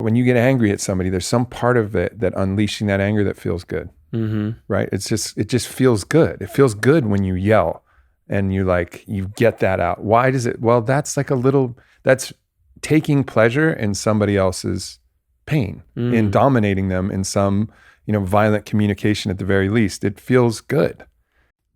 when you get angry at somebody, there's some part of it that unleashing that anger that feels good, right? It just feels good. It feels good when you yell and you get that out. Why does it? Well, that's that's taking pleasure in somebody else's pain, in dominating them in some, violent communication at the very least. It feels good.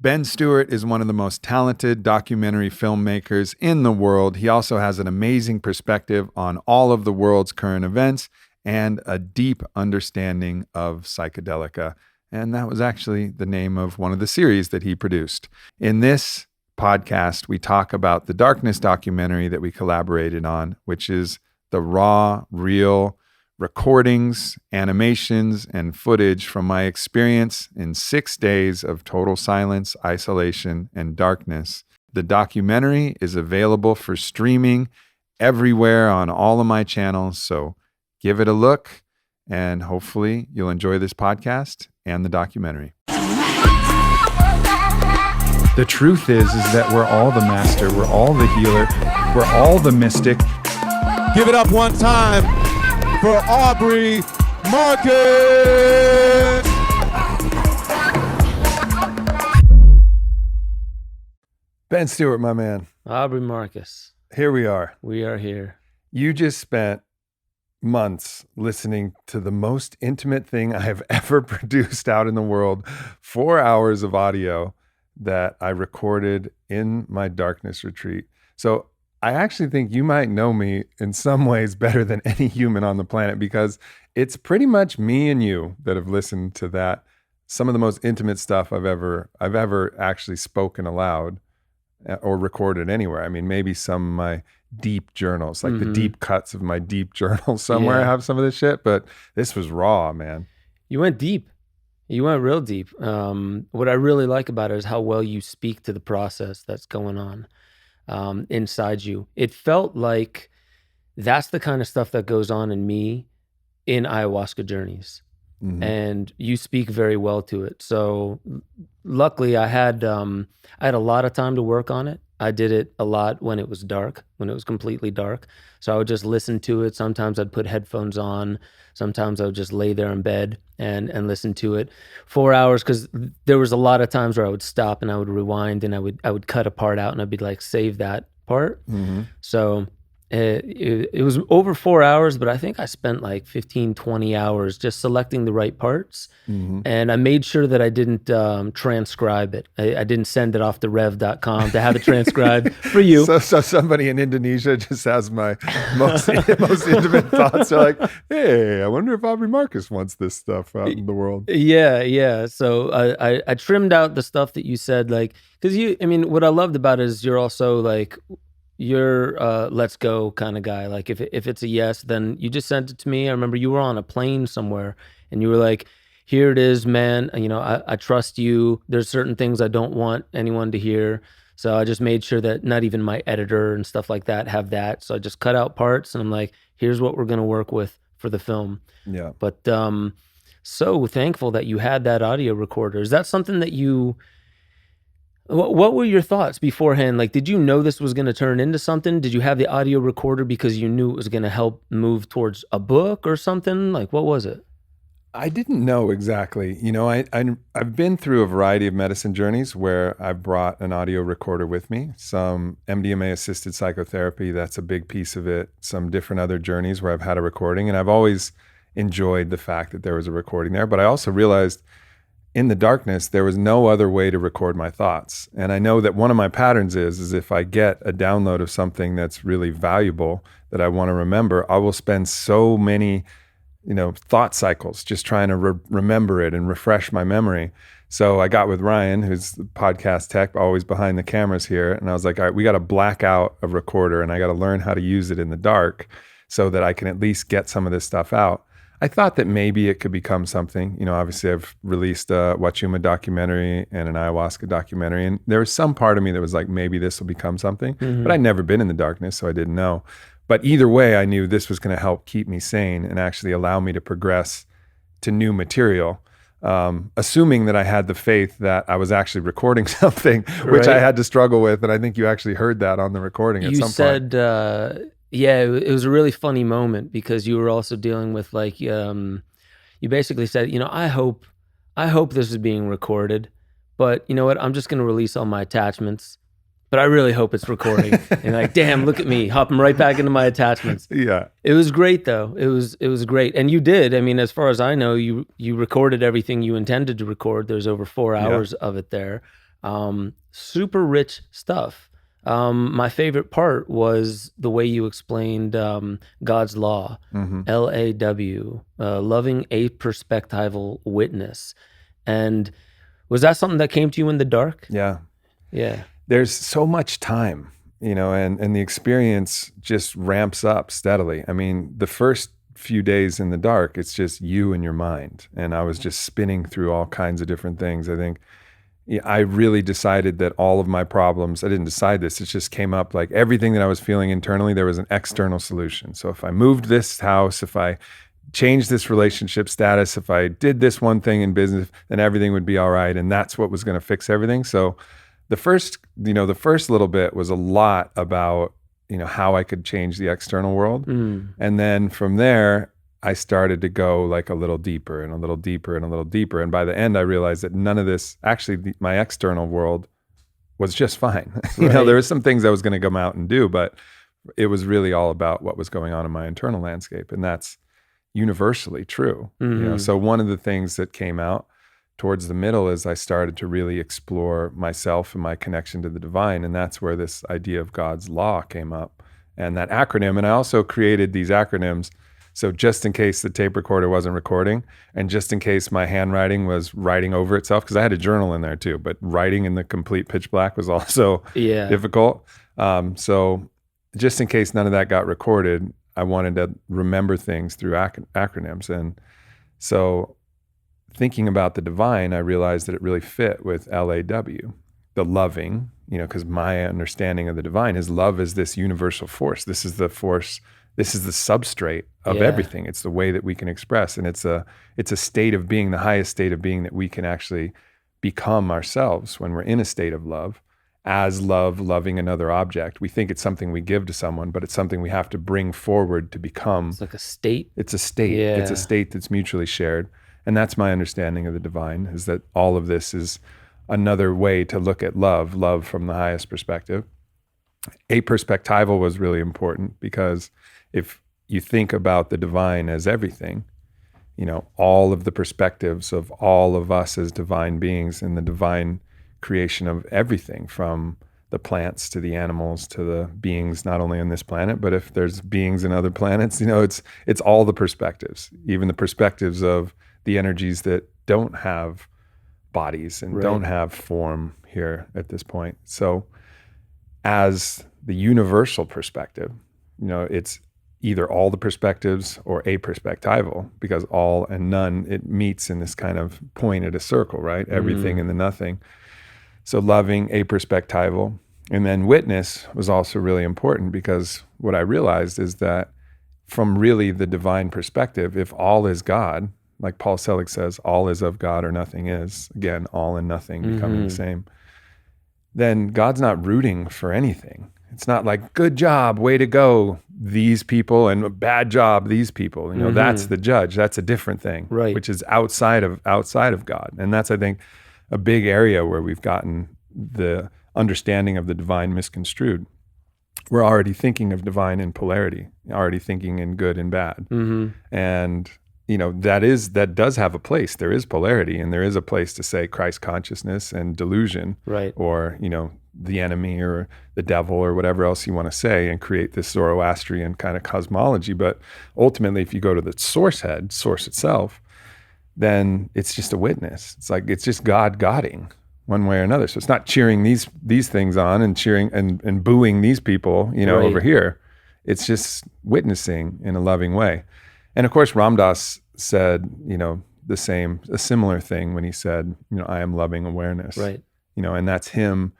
Ben Stewart is one of the most talented documentary filmmakers in the world. He also has an amazing perspective on all of the world's current events and a deep understanding of psychedelica. And that was actually the name of one of the series that he produced. In this podcast, we talk about the Darkness documentary that we collaborated on, which is the raw, real recordings, animations, and footage from my experience in 6 days of total silence, isolation, and darkness. The documentary is available for streaming everywhere on all of my channels, so give it a look, and hopefully you'll enjoy this podcast and the documentary. The truth is that we're all the master, we're all the healer, we're all the mystic. Give it up one time for Aubrey Marcus. Ben Stewart, my man. Aubrey Marcus. Here we are. We are here. You just spent months listening to the most intimate thing I have ever produced out in the world, 4 hours of audio that I recorded in my darkness retreat. So I actually think you might know me in some ways better than any human on the planet, because it's pretty much me and you that have listened to that. Some of the most intimate stuff I've ever actually spoken aloud or recorded anywhere. I mean, maybe some of my deep journals, like the deep cuts of my deep journals somewhere have some of this shit, but this was raw, man. You went deep. You went real deep. What I really like about it is how well you speak to the process that's going on inside you. It felt like that's the kind of stuff that goes on in me in ayahuasca journeys. And you speak very well to it. So luckily I had a lot of time to work on it. I did it a lot when it was dark, when it was completely dark. So I would just listen to it. Sometimes I'd put headphones on. Sometimes I would just lay there in bed and listen to it. 4 hours, because there was a lot of times where I would stop and I would rewind and I would cut a part out and I'd be like, save that part. So it was over 4 hours, but I think I spent like 15, 20 hours just selecting the right parts. And I made sure that I didn't transcribe it. I didn't send it off to rev.com to have it transcribed for you. So somebody in Indonesia just has my most intimate thoughts. They're like, hey, I wonder if Aubrey Marcus wants this stuff out in the world. Yeah. So I trimmed out the stuff that you said, like, because what I loved about it is you're also like, you're let's go kind of guy. Like if it's a yes, then you just sent it to me. I remember you were on a plane somewhere and you were like, here it is, man. I trust you. There's certain things I don't want anyone to hear. So I just made sure that not even my editor and stuff like that have that. So I just cut out parts and I'm like, here's what we're going to work with for the film. Yeah. But so thankful that you had that audio recorder. Is that something that what were your thoughts beforehand? Like, did you know this was going to turn into something? Did you have the audio recorder because you knew it was going to help move towards a book or something? Like, what was it? I didn't know exactly. I've been through a variety of medicine journeys where I've brought an audio recorder with me, some MDMA-assisted psychotherapy, that's a big piece of it, some different other journeys where I've had a recording, and I've always enjoyed the fact that there was a recording there. But I also realized in the darkness, there was no other way to record my thoughts. And I know that one of my patterns is if I get a download of something that's really valuable that I want to remember, I will spend so many thought cycles just trying to remember it and refresh my memory. So I got with Ryan, who's the podcast tech, always behind the cameras here. And I was like, all right, we got to black out a recorder and I got to learn how to use it in the dark so that I can at least get some of this stuff out. I thought that maybe it could become something. Obviously I've released a Wachuma documentary and an ayahuasca documentary. And there was some part of me that was like, maybe this will become something, but I'd never been in the darkness, so I didn't know. But either way, I knew this was going to help keep me sane and actually allow me to progress to new material, assuming that I had the faith that I was actually recording something, which I had to struggle with. And I think you actually heard that on the recording at some point. You said Yeah, it was a really funny moment because you were also dealing with like, you basically said, I hope this is being recorded, but you know what? I'm just going to release all my attachments, but I really hope it's recording. And like, damn, look at me hopping right back into my attachments. Yeah. It was great though. It was great. And you did. I mean, as far as I know, you recorded everything you intended to record. There's over 4 hours of it there. Super rich stuff. My favorite part was the way you explained God's law, L.A.W, loving a perspectival witness. And was that something that came to you in the dark? Yeah. Yeah. There's so much time, and the experience just ramps up steadily. I mean, the first few days in the dark, it's just you and your mind. And I was just spinning through all kinds of different things. I think I really decided that all of my problems, I didn't decide this, it just came up like everything that I was feeling internally, there was an external solution. So if I moved this house, if I changed this relationship status, if I did this one thing in business, then everything would be all right. And that's what was going to fix everything. So the first little bit was a lot about, how I could change the external world. And then from there, I started to go like a little deeper and a little deeper and a little deeper. And by the end, I realized that none of this, actually my external world was just fine. Right. There was some things I was going to come out and do, but it was really all about what was going on in my internal landscape. And that's universally true. So one of the things that came out towards the middle is I started to really explore myself and my connection to the divine. And that's where this idea of God's law came up and that acronym. And I also created these acronyms. So just in case the tape recorder wasn't recording and just in case my handwriting was writing over itself, because I had a journal in there too, but writing in the complete pitch black was also difficult. So just in case none of that got recorded, I wanted to remember things through acronyms. And so thinking about the divine, I realized that it really fit with L.A.W, the loving, because my understanding of the divine is love is this universal force. This is the force. This is the substrate of everything. It's the way that we can express. And it's a state of being, the highest state of being that we can actually become ourselves when we're in a state of love, as loving another object. We think it's something we give to someone, but it's something we have to bring forward to become. It's like a state. It's a state. Yeah. It's a state that's mutually shared. And that's my understanding of the divine, is that all of this is another way to look at love from the highest perspective. Aperspectival was really important because if you think about the divine as everything, all of the perspectives of all of us as divine beings and the divine creation of everything from the plants to the animals to the beings, not only on this planet, but if there's beings in other planets, it's all the perspectives, even the perspectives of the energies that don't have bodies and don't have form here at this point. So as the universal perspective, it's either all the perspectives or aperspectival, because all and none, it meets in this kind of point at a circle, right? Everything and the nothing. So loving, aperspectival. And then witness was also really important, because what I realized is that from really the divine perspective, if all is God, like Paul Selig says, all is of God or nothing is, again, all and nothing becoming the same, then God's not rooting for anything. It's not like, good job, way to go, these people, and bad job, these people. That's the judge. That's a different thing, which is outside of God. And that's, I think, a big area where we've gotten the understanding of the divine misconstrued. We're already thinking of divine in polarity, already thinking in good and bad. And that does have a place. There is polarity, and there is a place to say Christ consciousness and delusion, or the enemy or the devil or whatever else you want to say, and create this Zoroastrian kind of cosmology. But ultimately, if you go to the source itself, then it's just a witness. It's just God-godding one way or another. So it's not cheering these things on and cheering and booing these people, over here. It's just witnessing in a loving way. And of course, Ram Dass said, a similar thing when he said, I am loving awareness. And that's him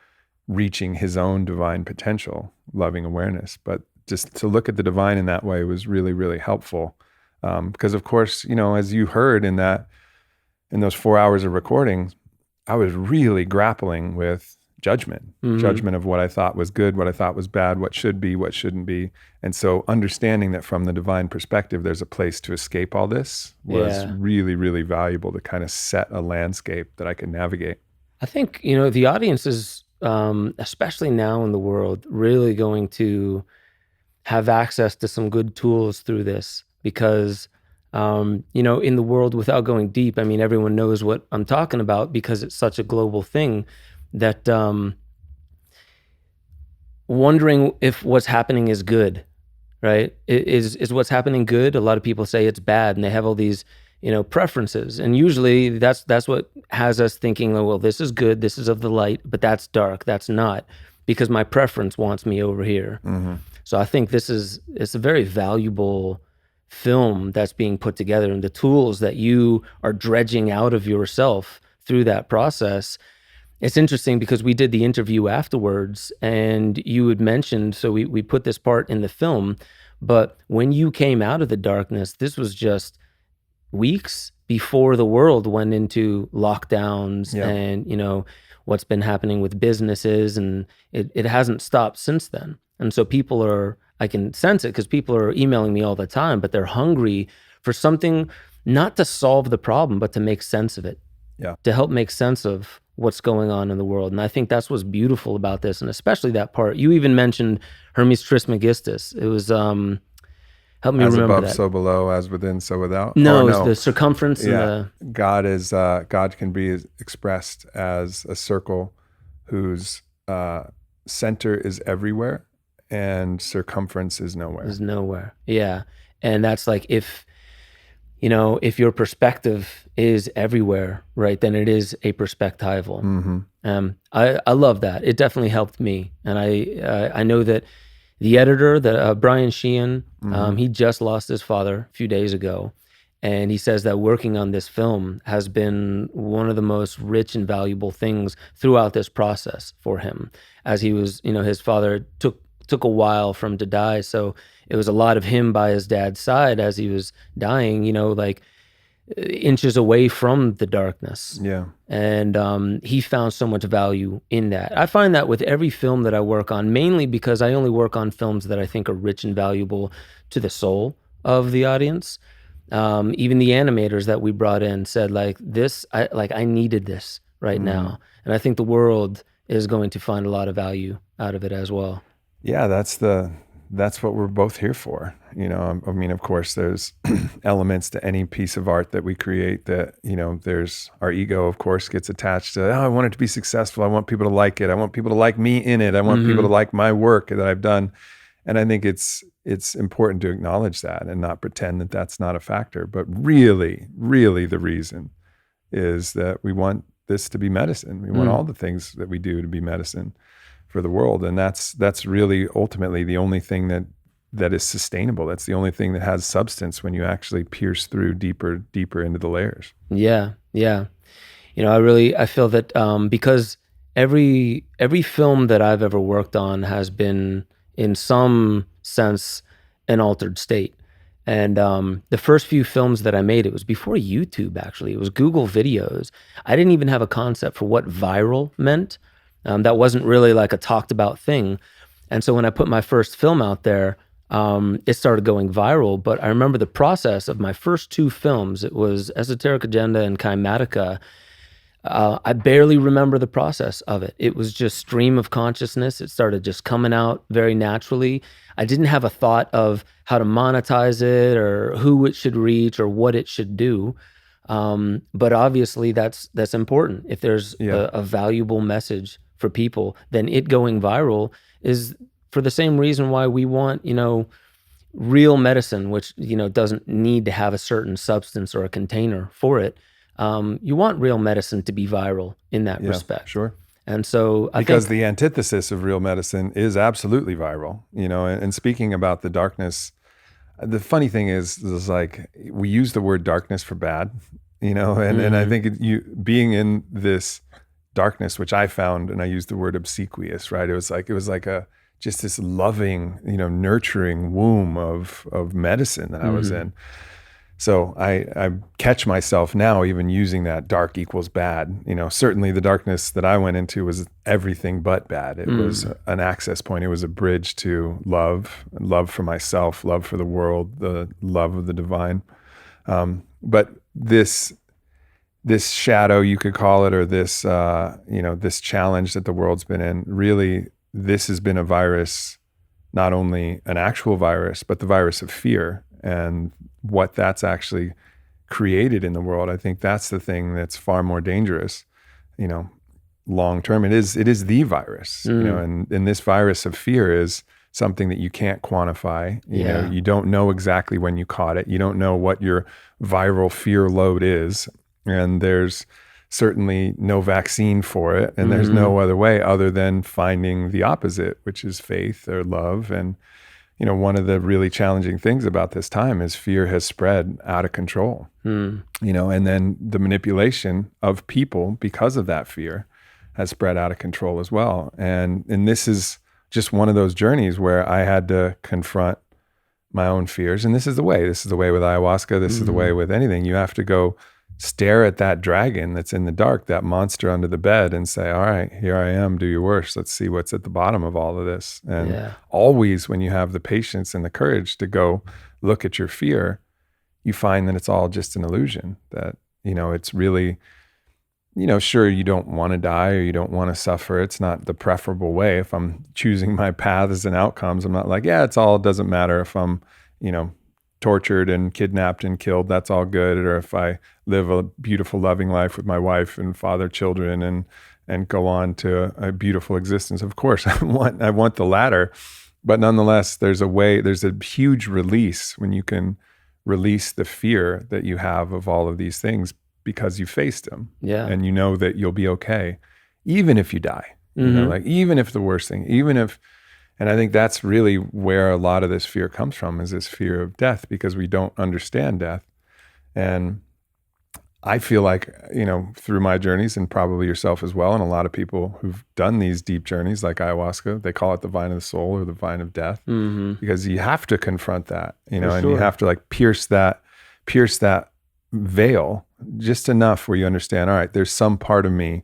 reaching his own divine potential, loving awareness. But just to look at the divine in that way was really, really helpful. Because of course, as you heard in those 4 hours of recording, I was really grappling with judgment of what I thought was good, what I thought was bad, what should be, what shouldn't be. And so understanding that from the divine perspective, there's a place to escape all this was really, really valuable to kind of set a landscape that I could navigate. I think, you know, the audience is, especially now in the world, really going to have access to some good tools through this because, you know, in the world, without going deep, I mean, everyone knows what I'm talking about because it's such a global thing that wondering if what's happening is good, right? Is what's happening good? A lot of people say it's bad, and they have all these, you know, preferences. And usually that's what has us thinking, oh, well, this is good, this is of the light, but that's dark, that's not, because my preference wants me over here. So I think it's a very valuable film that's being put together, and the tools that you are dredging out of yourself through that process. It's interesting because we did the interview afterwards, and you had mentioned, so we put this part in the film, but when you came out of the darkness, this was just weeks before the world went into lockdowns and, you know, what's been happening with businesses, and it hasn't stopped since then. And so I can sense it because people are emailing me all the time, but they're hungry for something, not to solve the problem, but to make sense of it, to help make sense of what's going on in the world. And I think that's what's beautiful about this, and especially that part. You even mentioned Hermes Trismegistus. It was, help me As remember above, that. so below, as within, so without. No, it's the circumference. And God can be expressed as a circle whose center is everywhere and circumference is nowhere. Is nowhere. Yeah. And that's like, if your perspective is everywhere, right, then it is a perspectival. I love that. It definitely helped me. And I know that the editor, Brian Sheehan, he just lost his father a few days ago. And he says that working on this film has been one of the most rich and valuable things throughout this process for him. As he was, you know, his father took a while for him to die. So it was a lot of him by his dad's side as he was dying, you know, like inches away from the darkness. Yeah. And he found so much value in that. I find that with every film that I work on, mainly because I only work on films that I think are rich and valuable to the soul of the audience. Even the animators that we brought in said, like, I needed this right now. And I think the world is going to find a lot of value out of it as well. Yeah, that's what we're both here for. You know, I mean, of course, there's elements to any piece of art that we create that, you know, there's our ego, of course, gets attached to, I want it to be successful. I want people to like it. I want people to like me in it. I want people to like my work that I've done. And I think it's important to acknowledge that and not pretend that that's not a factor. But really, really the reason is that we want this to be medicine. We want all the things that we do to be medicine for the world. And that's really ultimately the only thing that is sustainable. That's the only thing that has substance when you actually pierce through deeper into the layers. Yeah. Yeah. You know, I feel that because every film that I've ever worked on has been in some sense an altered state. And the first few films that I made, it was before YouTube, actually. It was Google videos. I didn't even have a concept for what viral meant. That wasn't really like a talked about thing. And so when I put my first film out there, it started going viral. But I remember the process of my first two films. It was Esoteric Agenda and Kymatica. I barely remember the process of it. It was just stream of consciousness. It started just coming out very naturally. I didn't have a thought of how to monetize it or who it should reach or what it should do. But obviously that's important. If there's a valuable message for people, then it going viral is for the same reason why we want, you know, real medicine, which, you know, doesn't need to have a certain substance or a container for it. You want real medicine to be viral in that respect. Sure. And so because the antithesis of real medicine is absolutely viral, you know, and speaking about the darkness, the funny thing is like we use the word darkness for bad, you know, and I think being in this darkness, which I found, and I used the word obsequious, right? It was like just this loving, you know, nurturing womb of medicine that I was in. So I catch myself now even using that dark equals bad. You know, certainly the darkness that I went into was everything but bad. It was an access point. It was a bridge to love for myself, love for the world, the love of the divine. But this shadow, you could call it, or this, this challenge that the world's been in, really, this has been a virus, not only an actual virus, but the virus of fear and what that's actually created in the world. I think that's the thing that's far more dangerous, long term. It is the virus, and this virus of fear is something that you can't quantify. You don't know exactly when you caught it. You don't know what your viral fear load is. And there's certainly no vaccine for it. And there's no other way other than finding the opposite, which is faith or love. And, one of the really challenging things about this time is fear has spread out of control, and then the manipulation of people because of that fear has spread out of control as well. And this is just one of those journeys where I had to confront my own fears. And this is the way with ayahuasca. This is the way with anything. You have to go stare at that dragon that's in the dark, that monster under the bed, and say, all right, here I am, do your worst. Let's see what's at the bottom of all of this. And always when you have the patience and the courage to go look at your fear, you find that it's all just an illusion, that, it's really, sure, you don't want to die or you don't want to suffer. It's not the preferable way. If I'm choosing my paths and outcomes, I'm not like, it doesn't matter if I'm, tortured and kidnapped and killed, that's all good. Or if I live a beautiful, loving life with my wife and father children and go on to a beautiful existence. Of course, I want the latter, but nonetheless, there's a huge release when you can release the fear that you have of all of these things because you faced them. Yeah. And you know that you'll be okay, even if you die, even if the worst thing, and I think that's really where a lot of this fear comes from, is this fear of death, because we don't understand death. And I feel like, through my journeys, and probably yourself as well, and a lot of people who've done these deep journeys like ayahuasca, they call it the vine of the soul or the vine of death, because you have to confront that, and you have to like pierce that veil just enough where you understand, all right, there's some part of me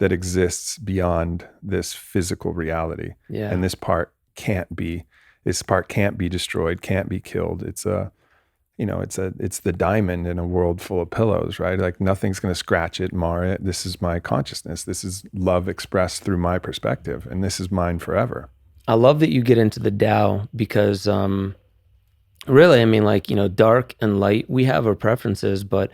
that exists beyond this physical reality. Yeah. And this part can't be destroyed, can't be killed. It's the diamond in a world full of pillows, right? Like nothing's going to scratch it, mar it. This is my consciousness. This is love expressed through my perspective, and this is mine forever. I love that you get into the Tao because, really, I mean, dark and light, we have our preferences, but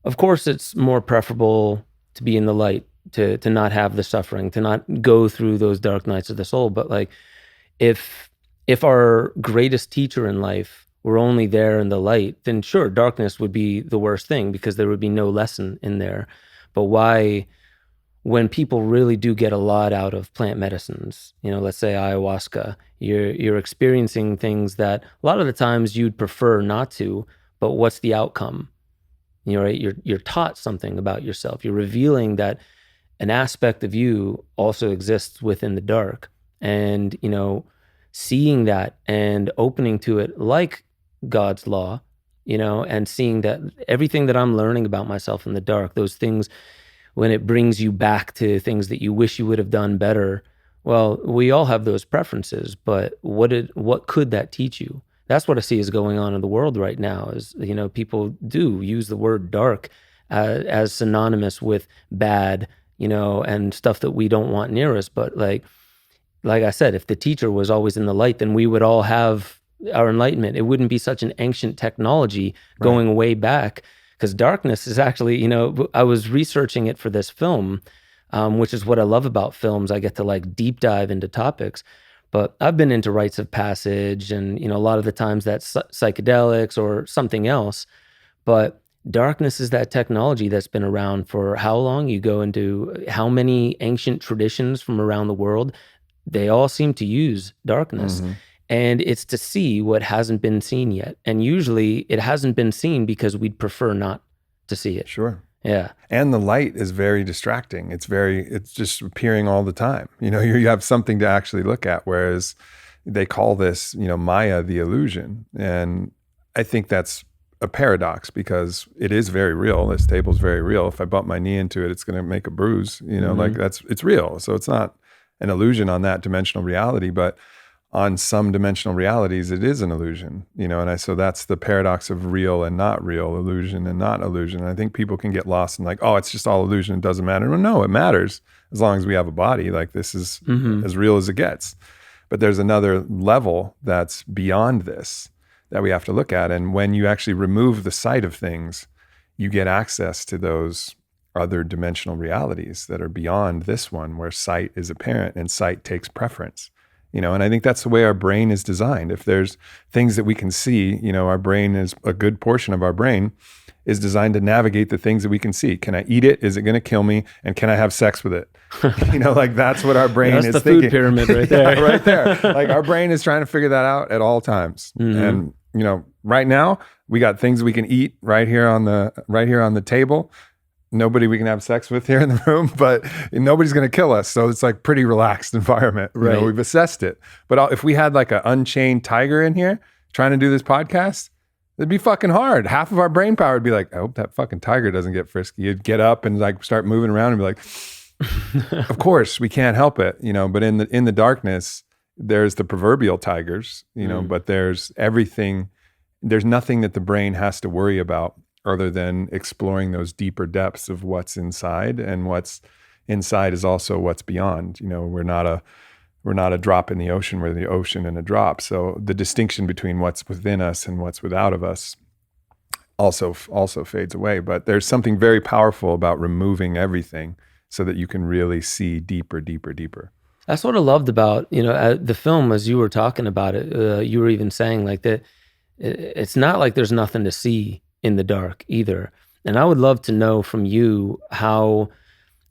of course it's more preferable to be in the light, to not have the suffering, to not go through those dark nights of the soul. But like, if our greatest teacher in life were only there in the light, then sure, darkness would be the worst thing because there would be no lesson in there. But why, when people really do get a lot out of plant medicines, let's say ayahuasca, you're experiencing things that a lot of the times you'd prefer not to, but what's the outcome? Right? You're taught something about yourself. You're revealing that an aspect of you also exists within the dark, and seeing that and opening to it like God's law, and seeing that everything that I'm learning about myself in the dark, those things, when it brings you back to things that you wish you would have done better, well, we all have those preferences, but what could that teach you? That's what I see is going on in the world right now, is people do use the word dark as synonymous with bad, and stuff that we don't want near us. But like I said, if the teacher was always in the light, then we would all have our enlightenment. It wouldn't be such an ancient technology going way back, because darkness is actually, I was researching it for this film, which is what I love about films. I get to like deep dive into topics, but I've been into rites of passage and, a lot of the times that's psychedelics or something else, but darkness is that technology that's been around for how long? You go into how many ancient traditions from around the world, they all seem to use darkness. And it's to see what hasn't been seen yet. And usually it hasn't been seen because we'd prefer not to see it. Sure. Yeah. And the light is very distracting. It's just appearing all the time. You have something to actually look at, whereas they call this, Maya, the illusion. And I think that's a paradox because it is very real. This table's very real. If I bump my knee into it, it's going to make a bruise, like it's real. So it's not an illusion on that dimensional reality, but on some dimensional realities, it is an illusion, so that's the paradox of real and not real, illusion and not illusion. And I think people can get lost in like, oh, it's just all illusion. It doesn't matter. Well, no, it matters as long as we have a body. Like this is as real as it gets. But there's another level that's beyond this that we have to look at. And when you actually remove the sight of things, you get access to those other dimensional realities that are beyond this one, where sight is apparent and sight takes preference. And I think that's the way our brain is designed. If there's things that we can see, our brain is a good portion of our brain is designed to navigate the things that we can see. Can I eat it? Is it going to kill me? And can I have sex with it? Like that's what our brain is thinking. That's the food pyramid right there. Yeah, right there. Like our brain is trying to figure that out at all times. And, right now we got things we can eat right here on the table. Nobody we can have sex with here in the room, but nobody's going to kill us. So it's like pretty relaxed environment. Right. We've assessed it. But if we had like an unchained tiger in here trying to do this podcast, it'd be fucking hard. Half of our brain power would be like, I hope that fucking tiger doesn't get frisky. You'd get up and like start moving around and be like, of course we can't help it, but in the darkness, there's the proverbial tigers, but there's everything. There's nothing that the brain has to worry about other than exploring those deeper depths of what's inside, and what's inside is also what's beyond. We're not a drop in the ocean, we're the ocean in a drop. So the distinction between what's within us and what's without of us also fades away. But there's something very powerful about removing everything so that you can really see deeper, deeper, deeper. That's what I loved about, the film, as you were talking about it, you were even saying like that, it's not like there's nothing to see in the dark either. And I would love to know from you how,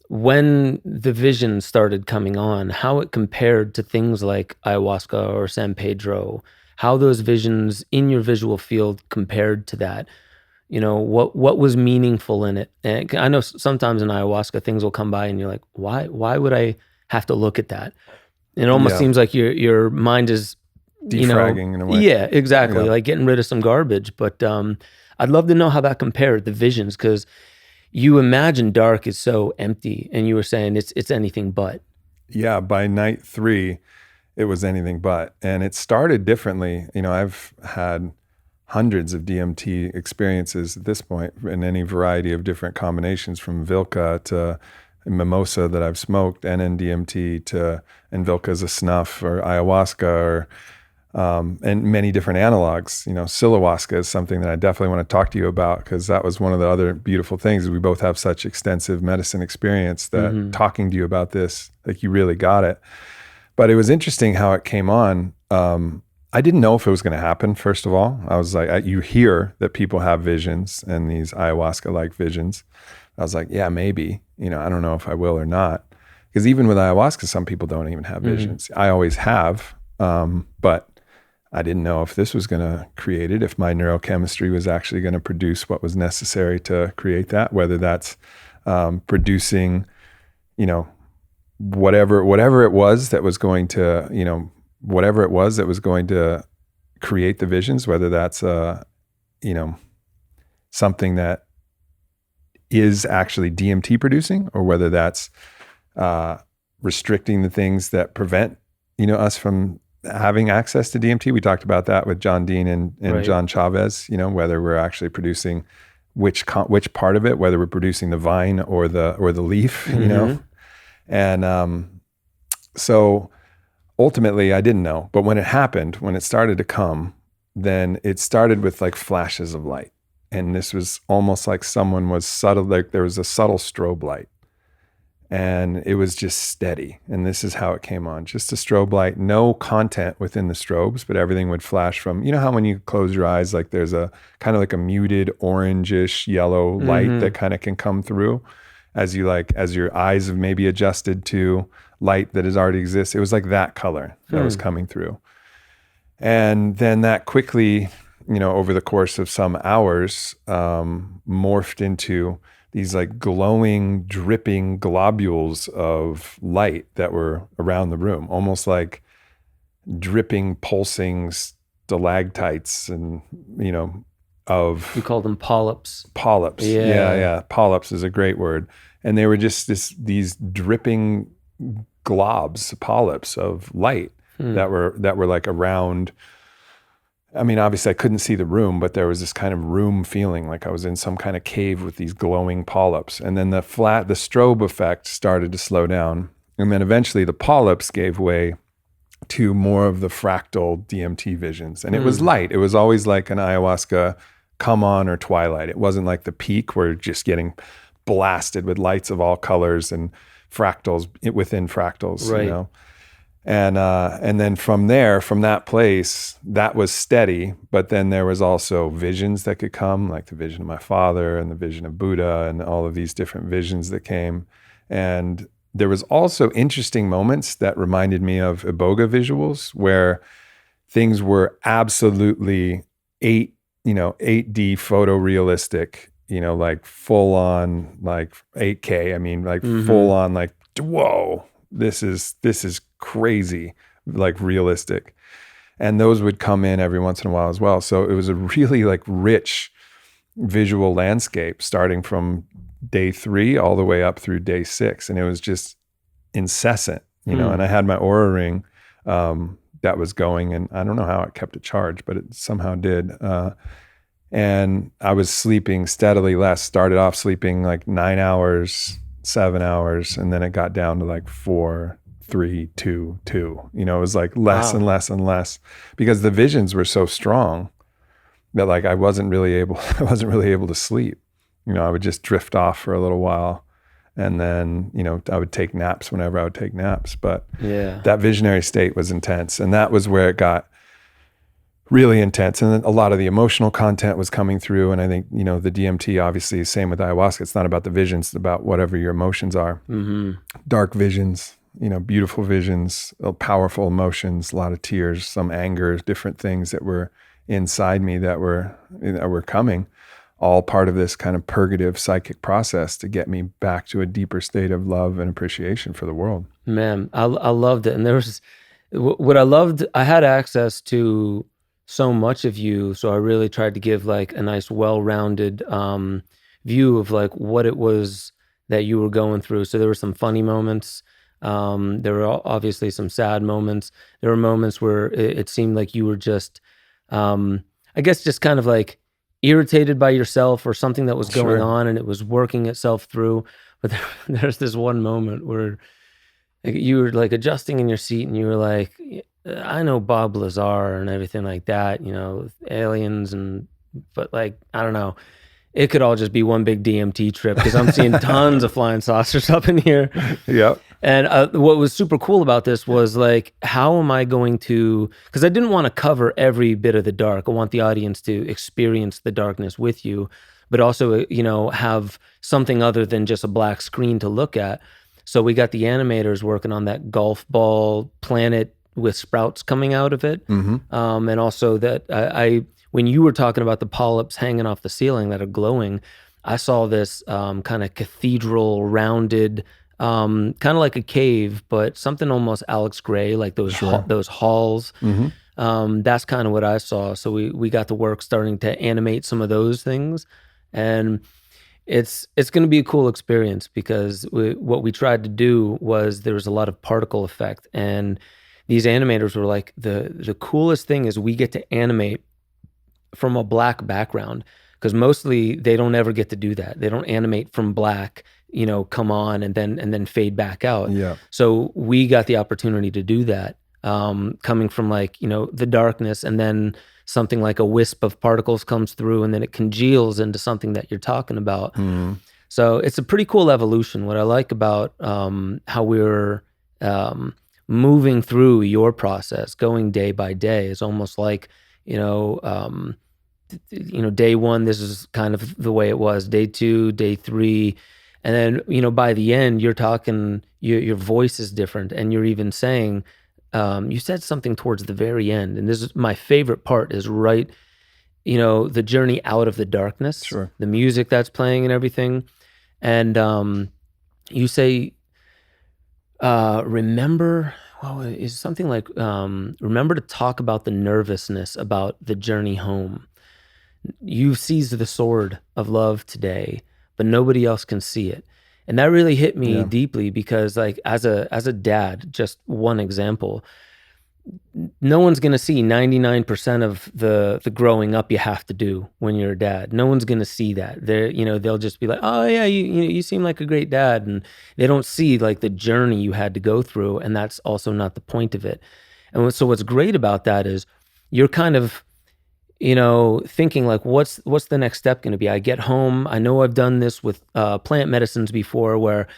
when the vision started coming on, how it compared to things like ayahuasca or San Pedro, how those visions in your visual field compared to that. What was meaningful in it. And I know sometimes in ayahuasca things will come by and you're like, why would I have to look at that? And it almost seems like your mind is defragging in a way. Yeah, exactly. Like getting rid of some garbage. But I'd love to know how that compared, the visions, because you imagine dark is so empty, and you were saying it's anything but. Yeah, by night 3, it was anything but. And it started differently. I've had hundreds of DMT experiences at this point in any variety of different combinations, from Vilca to mimosa that I've smoked, NN-DMT to, and Vilca's a snuff, or ayahuasca, or and many different analogs. Silawaska is something that I definitely want to talk to you about, because that was one of the other beautiful things. We both have such extensive medicine experience that talking to you about this, like you really got it. But it was interesting how it came on. I didn't know if it was going to happen, first of all. I was like, you hear that people have visions and these ayahuasca-like visions. I was like, yeah, maybe. I don't know if I will or not. Because even with ayahuasca, some people don't even have visions. I always have, but I didn't know if this was going to create it, if my neurochemistry was actually going to produce what was necessary to create that, whether that's producing, whatever it was that was going to, whatever it was that was going to create the visions, whether that's, something that is actually DMT producing, or whether that's restricting the things that prevent, us from having access to DMT. We talked about that with John Dean and right. John Chavez, whether we're actually producing which part of it, whether we're producing the vine or the leaf, And so ultimately I didn't know, but when it happened, when it started to come, then it started with like flashes of light. And this was almost like someone was subtle, like there was a subtle strobe light. And it was just steady. And this is how it came on. Just a strobe light, no content within the strobes, but everything would flash from, how when you close your eyes, like there's a kind of like a muted orangish yellow light that kind of can come through as your eyes have maybe adjusted to light that has already exists. It was like that color that was coming through. And then that quickly, over the course of some hours, morphed into these like glowing, dripping globules of light that were around the room, almost like dripping, pulsing stalactites and, of You call them polyps. polyps. Yeah. Yeah. Polyps is a great word. And they were just these dripping globs, polyps of light that were like around. I mean, obviously I couldn't see the room, but there was this kind of room feeling like I was in some kind of cave with these glowing polyps. And then the strobe effect started to slow down. And then eventually the polyps gave way to more of the fractal DMT visions. And it was light. It was always like an ayahuasca come on or twilight. It wasn't like the peak where you're just getting blasted with lights of all colors and fractals within fractals, Right. you know. And then from there, from that place, that was steady. But then there was also visions that could come, like the vision of my father and the vision of Buddha and all of these different visions that came. And there was also interesting moments that reminded me of iboga visuals where things were absolutely 8D photorealistic, like full on like 8K. I mean, like full on like, whoa, this is crazy, like realistic. And those would come in every once in a while as well. So it was a really like rich visual landscape starting from day 3 all the way up through day 6. And it was just incessant, and I had my Aura ring that was going, and I don't know how it kept it charged, but it somehow did. And I was sleeping steadily less, started off sleeping like 9 hours, 7 hours, and then it got down to like 4, 3, 2, 2. It was like less and less and less because the visions were so strong that like I wasn't really able to sleep. I would just drift off for a little while, and then I would take naps whenever I would take naps. But that visionary state was intense, and that was where it got really intense. And then a lot of the emotional content was coming through. And I think the DMT obviously is same with ayahuasca. It's not about the visions; it's about whatever your emotions are. Dark visions, beautiful visions, powerful emotions, a lot of tears, some anger, different things that were inside me that were coming, all part of this kind of purgative psychic process to get me back to a deeper state of love and appreciation for the world. Man, I loved it. And there was what I loved. I had access to so much of you, so I really tried to give like a nice, well-rounded view of like what it was that you were going through. So there were some funny moments. There were obviously some sad moments. There were moments where it seemed like you were just, I guess, just kind of like irritated by yourself or something that was going on, and it was working itself through. But there's this one moment where you were like adjusting in your seat, and you were like, I know Bob Lazar and everything like that, aliens, but like, I don't know. It could all just be one big DMT trip because I'm seeing tons of flying saucers up in here. Yep. And what was super cool about this was like, how am I going to, because I didn't want to cover every bit of the dark. I want the audience to experience the darkness with you, but also, have something other than just a black screen to look at. So we got the animators working on that golf ball planet with sprouts coming out of it. And also that I when you were talking about the polyps hanging off the ceiling that are glowing, I saw this kind of cathedral rounded, kind of like a cave, but something almost Alex Gray, like those halls. That's kind of what I saw. So we got to work starting to animate some of those things, and it's going to be a cool experience because what we tried to do was there was a lot of particle effect, and these animators were like, the coolest thing is we get to animate from a black background, because mostly they don't ever get to do that. They don't animate from black, come on and then fade back out. Yeah. So we got the opportunity to do that, coming from like, the darkness, and then something like a wisp of particles comes through, and then it congeals into something that you're talking about. So it's a pretty cool evolution. What I like about how we're moving through your process, going day by day, is almost like, day 1, this is kind of the way it was. Day 2, day 3, and then by the end, you're talking. Your voice is different, and you're even saying. You said something towards the very end, and this is my favorite part. Is right, the journey out of the darkness. Sure. The music that's playing and everything, and you say, remember. Well, it's something like, remember to talk about the nervousness about the journey home. You've seized the sword of love today, but nobody else can see it. And that really hit me Yeah. deeply because, like, as a dad, just one example, no one's going to see 99% of the growing up you have to do when you're a dad. No one's going to see that. They'll just be like, "Oh yeah, you seem like a great dad." And they don't see like the journey you had to go through, and that's also not the point of it. And so what's great about that is you're kind of, thinking like, what's the next step going to be? I get home. I know I've done this with plant medicines before, where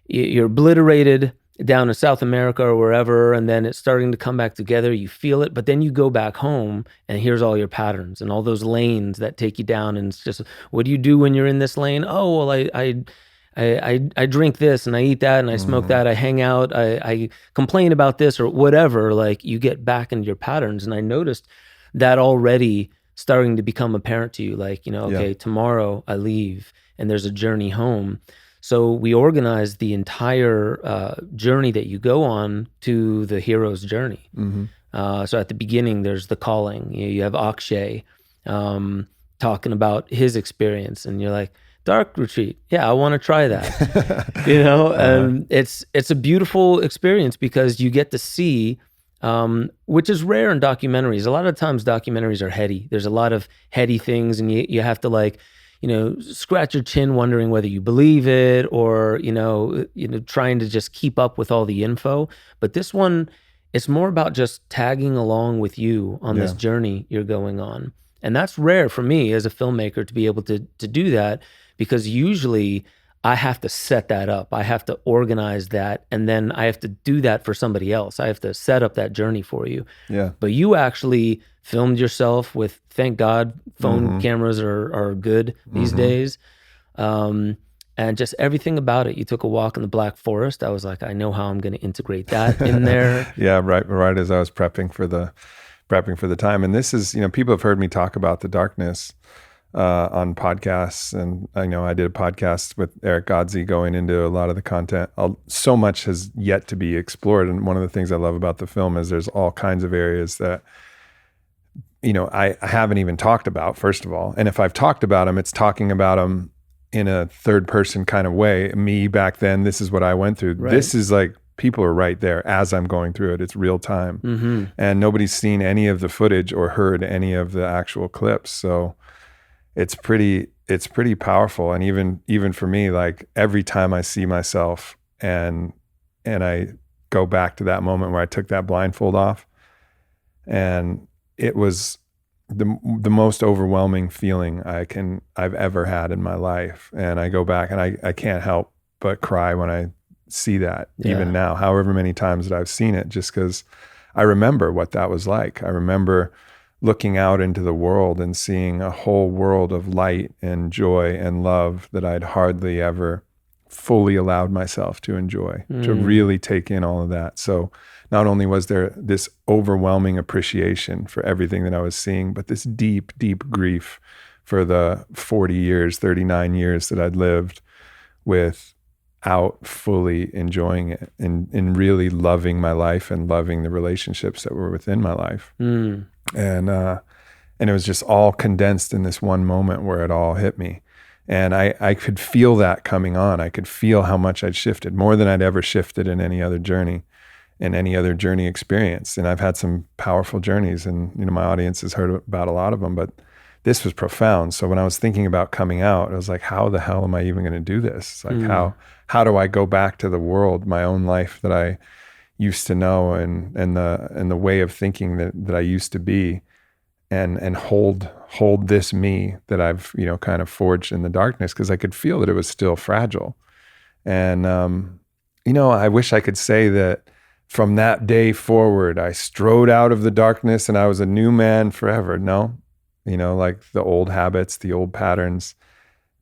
you're obliterated down in South America or wherever, and then it's starting to come back together. You feel it, but then you go back home, and here's all your patterns and all those lanes that take you down. And it's just, what do you do when you're in this lane? Oh, well, I drink this and I eat that and I smoke that. I hang out. I complain about this or whatever. Like, you get back into your patterns, and I noticed that already starting to become apparent to you. Like, okay, tomorrow I leave, and there's a journey home. So we organize the entire journey that you go on to the hero's journey. So at the beginning, there's the calling. You have Akshay talking about his experience, and you're like, dark retreat. Yeah, I want to try that. And it's a beautiful experience because you get to see, which is rare in documentaries. A lot of times documentaries are heady. There's a lot of heady things, and you have to, like, scratch your chin wondering whether you believe it, or, trying to just keep up with all the info. But this one, it's more about just tagging along with you on this journey you're going on. And that's rare for me as a filmmaker to be able to do that, because usually I have to set that up. I have to organize that, and then I have to do that for somebody else. I have to set up that journey for you. Yeah. But you actually filmed yourself with, thank God, phone cameras are good these days. And just everything about it. You took a walk in the Black Forest. I was like, I know how I'm going to integrate that in there. Yeah, right as I was prepping for the time. And this is, people have heard me talk about the darkness on podcasts, and I know I did a podcast with Eric Godsey going into a lot of the content. So much has yet to be explored, and one of the things I love about the film is there's all kinds of areas that I haven't even talked about, first of all. And if I've talked about them, it's talking about them in a third person kind of way. Me back then, this is what I went through. Right. This is like, people are right there as I'm going through it. It's real time. And nobody's seen any of the footage or heard any of the actual clips. So it's pretty powerful. And even for me, like, every time I see myself and I go back to that moment where I took that blindfold off, and it was the most overwhelming feeling I've ever had in my life. And I go back and I can't help but cry when I see that, even now, however many times that I've seen it, just because I remember what that was like. I remember looking out into the world and seeing a whole world of light and joy and love that I'd hardly ever fully allowed myself to enjoy, to really take in all of that. So not only was there this overwhelming appreciation for everything that I was seeing, but this deep, deep grief for the 39 years that I'd lived without fully enjoying it and really loving my life and loving the relationships that were within my life. And it was just all condensed in this one moment where it all hit me. And I could feel that coming on. I could feel how much I'd shifted, more than I'd ever shifted in any other journey experience. And I've had some powerful journeys, and my audience has heard about a lot of them, but this was profound. So when I was thinking about coming out, I was like, how the hell am I even going to do this? Like, how do I go back to the world, my own life that I used to know, and the way of thinking that I used to be, and hold this me that I've kind of forged in the darkness, because I could feel that it was still fragile. And I wish I could say that from that day forward I strode out of the darkness and I was a new man forever. No, like the old habits, the old patterns,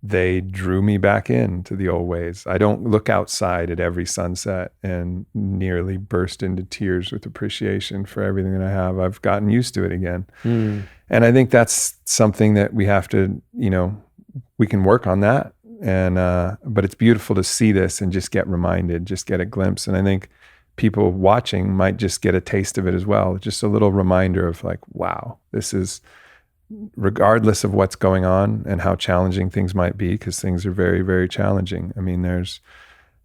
they drew me back into the old ways. I don't look outside at every sunset and nearly burst into tears with appreciation for everything that I have. I've gotten used to it again. And I think that's something that we have to, we can work on that. And, but it's beautiful to see this and just get reminded, just get a glimpse. And I think people watching might just get a taste of it as well. Just a little reminder of like, wow, this is regardless of what's going on and how challenging things might be, because things are very, very challenging. I mean, there's,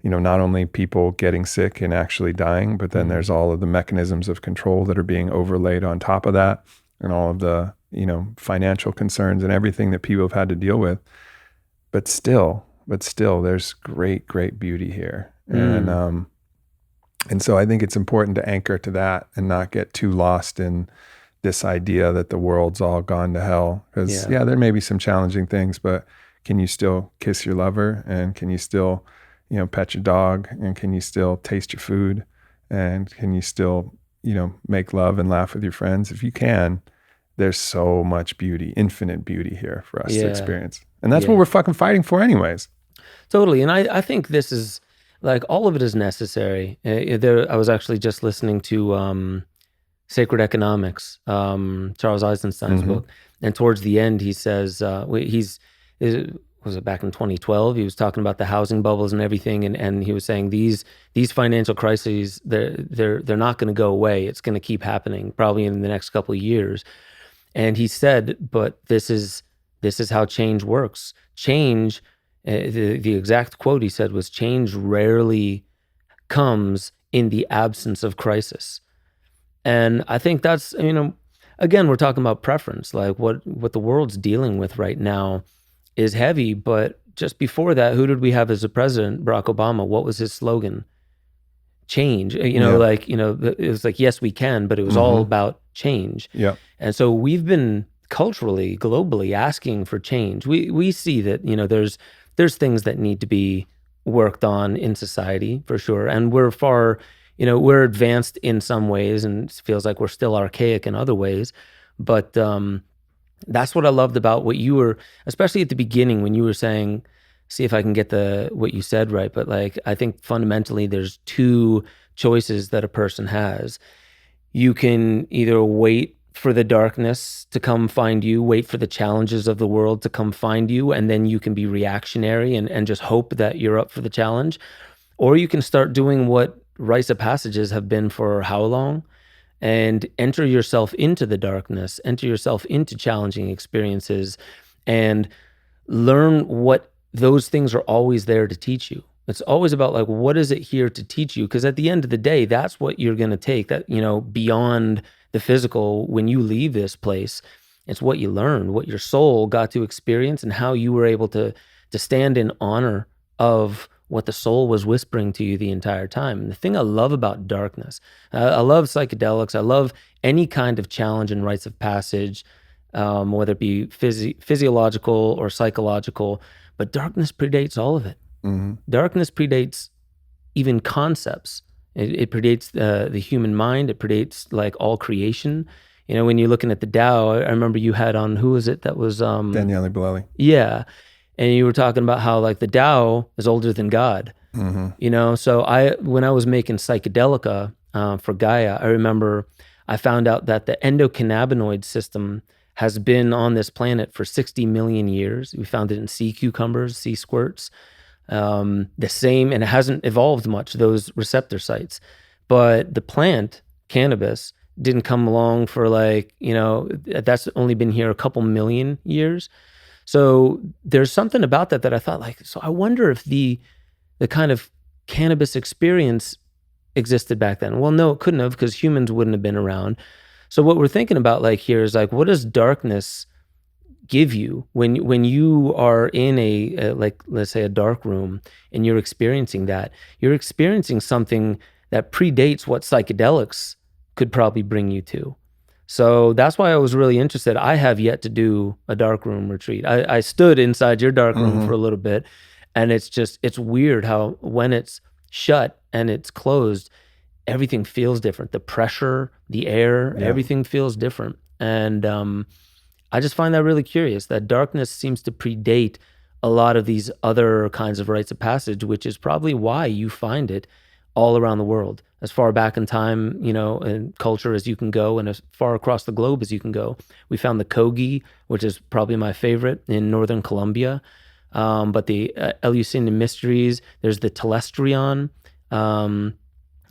not only people getting sick and actually dying, but then there's all of the mechanisms of control that are being overlaid on top of that, and all of the, financial concerns and everything that people have had to deal with. But still, there's great, great beauty here. And so I think it's important to anchor to that and not get too lost in this idea that the world's all gone to hell. Because there may be some challenging things, but can you still kiss your lover? And can you still, pet your dog? And can you still taste your food? And can you still, make love and laugh with your friends? If you can, there's so much beauty, infinite beauty here for us to experience. And that's what we're fucking fighting for anyways. Totally. And I think this is, like, all of it is necessary. I was actually just listening to Sacred Economics, Charles Eisenstein's book. And towards the end, he says, was it back in 2012? He was talking about the housing bubbles and everything. And he was saying these financial crises, they're not going to go away. It's going to keep happening probably in the next couple of years. And he said, but this is how change works. Change, the exact quote he said was, change rarely comes in the absence of crisis. And I think that's, again, we're talking about preference. Like what the world's dealing with right now is heavy. But just before that, who did we have as a president? Barack Obama. What was his slogan? Change. It was like, yes, we can, but it was all about change. Yeah. And so we've been culturally, globally asking for change. We see that, there's things that need to be worked on in society for sure. And we're far, we're advanced in some ways, and it feels like we're still archaic in other ways. But that's what I loved about what you were, especially at the beginning when you were saying, see if I can get what you said right. But like, I think fundamentally there's two choices that a person has. You can either wait for the darkness to come find you, wait for the challenges of the world to come find you, and then you can be reactionary and just hope that you're up for the challenge. Or you can start doing what rites of passages have been for how long? And enter yourself into the darkness, enter yourself into challenging experiences, and learn what those things are always there to teach you. It's always about, like, what is it here to teach you? Because at the end of the day, that's what you're going to take, that, beyond the physical, when you leave this place, it's what you learned, what your soul got to experience, and how you were able to stand in honor of what the soul was whispering to you the entire time. And the thing I love about darkness, I love psychedelics, I love any kind of challenge and rites of passage, whether it be physiological or psychological, but darkness predates all of it. Darkness predates even concepts. It predates the human mind. It predates, like, all creation. When you're looking at the Tao, I remember you had on, who was it that was? Daniele Bolelli. Yeah. And you were talking about how, like, the Tao is older than God. So when I was making psychedelica for Gaia, I remember I found out that the endocannabinoid system has been on this planet for 60 million years. We found it in sea cucumbers, sea squirts. The same, and it hasn't evolved much, those receptor sites. But the plant, cannabis, didn't come along for, like, that's only been here a couple million years. So there's something about that I thought, like, so I wonder if the kind of cannabis experience existed back then. Well, no, it couldn't have, because humans wouldn't have been around. So what we're thinking about, like, here is, like, what does darkness give you when you are in a like, let's say, a dark room, and you're experiencing that? You're experiencing something that predates what psychedelics could probably bring you to. So that's why I was really interested. I have yet to do a dark room retreat. I stood inside your dark room for a little bit, and it's weird how when it's shut and it's closed, everything feels different. The pressure, the air, everything feels different. And I just find that really curious, that darkness seems to predate a lot of these other kinds of rites of passage, which is probably why you find it all around the world, as far back in time, in culture as you can go, and as far across the globe as you can go. We found the Kogi, which is probably my favorite, in northern Colombia. But the Eleusinian mysteries, there's the Telestrion, and